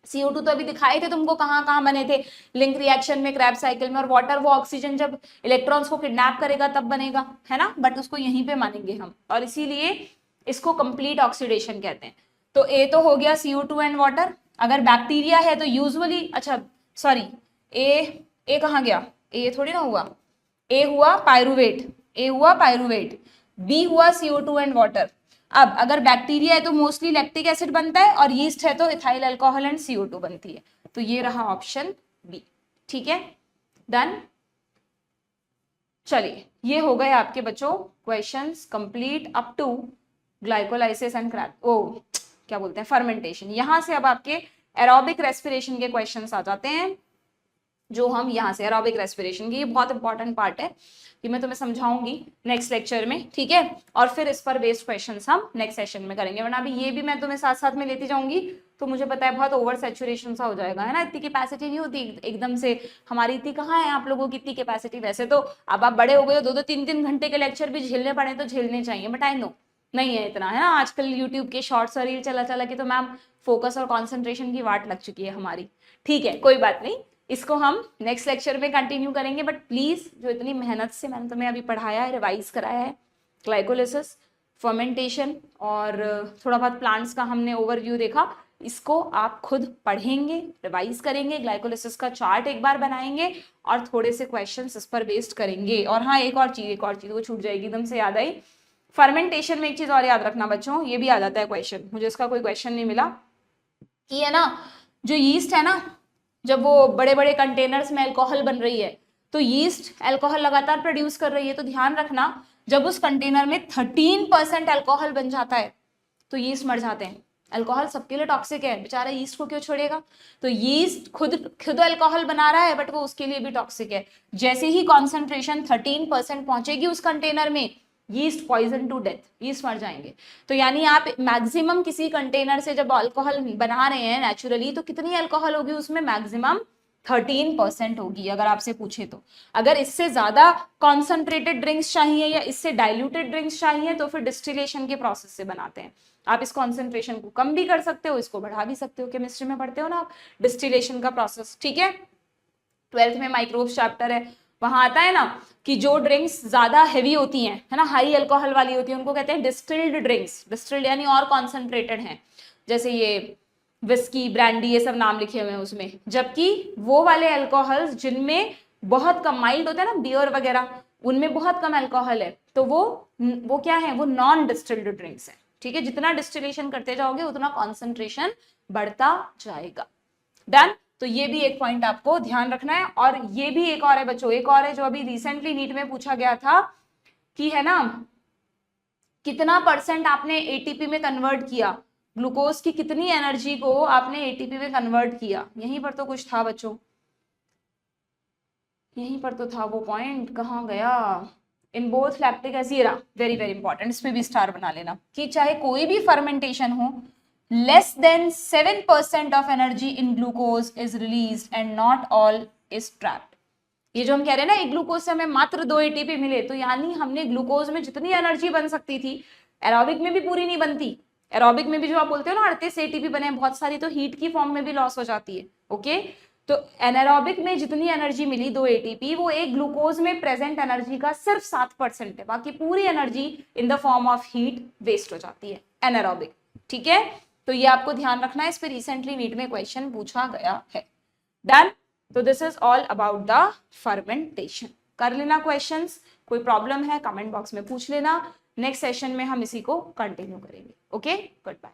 CO2 तो अभी दिखाए थे तुमको कहाँ कहाँ बने थे, लिंक रिएक्शन में, क्रैब साइकिल में। और वाटर वो ऑक्सीजन जब इलेक्ट्रॉन्स को किडनैप करेगा तब बनेगा, है ना, बट उसको यहीं पे मानेंगे हम, और इसीलिए इसको कंप्लीट ऑक्सीडेशन कहते हैं। तो ए तो हो गया CO2 एंड वाटर। अगर बैक्टीरिया है तो यूजुअली, अच्छा सॉरी, ए कहाँ गया? ए थोड़ी ना हुआ, ए हुआ पायरुवेट, ए हुआ पायरुवेट, बी हुआ CO2 एंड वाटर। अब अगर बैक्टीरिया है तो मोस्टली लैक्टिक एसिड बनता है, और यीस्ट है तो इथाइल अल्कोहल एंड CO2 बनती है। तो ये रहा ऑप्शन बी, ठीक है, डन। चलिए, ये हो गए आपके बच्चों questions complete up to glycolysis and क्या बोलते हैं, फर्मेंटेशन। यहां से अब आपके एरोबिक रेस्पिरेशन के क्वेश्चंस आ जाते हैं, जो हम यहाँ से एरोबिक रेस्पिरेशन की, ये बहुत इंपॉर्टेंट पार्ट है कि मैं तुम्हें समझाऊंगी नेक्स्ट लेक्चर में, ठीक है। और फिर इस पर बेस्ड क्वेश्चंस हम नेक्स्ट सेशन में करेंगे, वरना अभी ये भी मैं तुम्हें साथ साथ में लेती जाऊंगी तो मुझे पता है बहुत ओवर सैचुरेशन सा हो जाएगा, है ना। इतनी कैपेसिटी नहीं होती एकदम से हमारी, इतनी कहाँ है आप लोगों की इतनी कैपेसिटी। वैसे तो अब आप बड़े हो गए, 2-2 3-3 घंटे के लेक्चर भी झेलने पड़े तो झेलने चाहिए, बट आई नो नहीं है इतना, है ना। आजकल यूट्यूब के शॉर्ट्स और रील चला चला के तो मैम फोकस और कॉन्सेंट्रेशन की वाट लग चुकी है हमारी, ठीक है, कोई बात नहीं, इसको हम नेक्स्ट लेक्चर में कंटिन्यू करेंगे। बट प्लीज, जो इतनी मेहनत से मैंने तुम्हें अभी पढ़ाया है, रिवाइज कराया है, ग्लाइकोलिसिस, फर्मेंटेशन और थोड़ा बहुत प्लांट्स का हमने ओवरव्यू देखा, इसको आप खुद पढ़ेंगे, रिवाइज करेंगे, ग्लाइकोलिसिस का चार्ट एक बार बनाएंगे और थोड़े से क्वेश्चंस इस पर बेस्ड करेंगे। और हाँ, एक और चीज वो छूट जाएगी, एकदम से याद आई, फर्मेंटेशन में एक चीज और याद रखना बच्चों, ये भी आ जाता है क्वेश्चन, मुझे इसका कोई क्वेश्चन नहीं मिला, कि है ना जो यीस्ट है ना, जब वो बड़े बड़े कंटेनर्स में अल्कोहल बन रही है, तो यीस्ट अल्कोहल लगातार प्रोड्यूस कर रही है, तो ध्यान रखना जब उस कंटेनर में 13% अल्कोहल बन जाता है तो यीस्ट मर जाते हैं। अल्कोहल सबके लिए टॉक्सिक है, बेचारा यीस्ट को क्यों छोड़ेगा। तो यीस्ट खुद अल्कोहल बना रहा है, बट वो उसके लिए भी टॉक्सिक है। जैसे ही कॉन्सेंट्रेशन 13% पहुंचेगी उस कंटेनर में, yeast poison to death, yeast मर जाएंगे। तो यानी आप मैक्सिमम किसी कंटेनर से जब अल्कोहल बना रहे हैं नेचुरली, तो कितनी अल्कोहल होगी उसमें? मैक्सिमम 13% होगी, अगर आपसे पूछे तो। अगर इससे ज्यादा कॉन्सेंट्रेटेड ड्रिंक्स चाहिए या इससे डाइल्यूटेड ड्रिंक्स चाहिए तो फिर डिस्टिलेशन के प्रोसेस से बनाते हैं। आप इस कॉन्सेंट्रेशन को कम भी कर सकते हो, इसको बढ़ा भी सकते हो, केमिस्ट्री में पढ़ते हो ना आप डिस्टिलेशन का प्रोसेस, ठीक है। 12th में माइक्रोब्स चैप्टर है, वहां आता है ना कि जो ड्रिंक्स ज्यादा हेवी होती हैं, है ना, हाई अल्कोहल वाली होती है, उनको कहते हैं डिस्टिल्ड ड्रिंक्स। डिस्टिल्ड यानी और कॉन्सेंट्रेटेड हैं, जैसे ये विस्की, ब्रांडी, ये सब नाम लिखे हुए हैं उसमें। जबकि वो वाले अल्कोहल्स जिनमें बहुत कम, माइल्ड होता है ना बियर वगैरह, उनमें बहुत कम अल्कोहल है, तो वो क्या है, वो नॉन डिस्टिल्ड ड्रिंक्स है, ठीक है। जितना डिस्टिलेशन करते जाओगे उतना कॉन्सेंट्रेशन बढ़ता जाएगा, डन। तो ये भी एक पॉइंट आपको ध्यान रखना है। और ये भी एक और है बच्चों, एक और है जो अभी रिसेंटली नीट में पूछा गया था कि है ना, कितना % आपने एटीपी में कन्वर्ट किया, ग्लूकोज की कितनी एनर्जी को आपने एटीपी में कन्वर्ट किया। यहीं पर तो कुछ था बच्चों, यहीं पर तो था वो पॉइंट, कहाँ गया? In both lactic acid, very very important, इसमें भी स्टार बना लेना, कि चाहे कोई भी फर्मेंटेशन हो, less than 7% of energy in glucose is released and not all is trapped। ये जो हम कह रहे हैं ना, एक ग्लूकोज से हमें मात्र 2 एटीपी मिले, तो यानी हमने ग्लूकोज में जितनी एनर्जी बन सकती थी, एरोबिक में भी पूरी नहीं बनती। एरोबिक में भी जो आप बोलते हो ना 38 एटीपी बने बहुत सारी, तो हीट की फॉर्म में भी लॉस हो जाती है, ओके। तो एनारोबिक में जितनी एनर्जी मिली 2 ATP वो एक ग्लूकोज में प्रेजेंट एनर्जी का सिर्फ 7% है, बाकी पूरी energy in the form of heat waste हो जाती है एनारोबिक। ठीक है, तो ये आपको ध्यान रखना है, इस पे रिसेंटली नीट में क्वेश्चन पूछा गया है। डन। तो this is all about the fermentation. कर लेना क्वेश्चंस, कोई प्रॉब्लम है कमेंट बॉक्स में पूछ लेना। नेक्स्ट सेशन में हम इसी को कंटिन्यू करेंगे। Okay, good bye.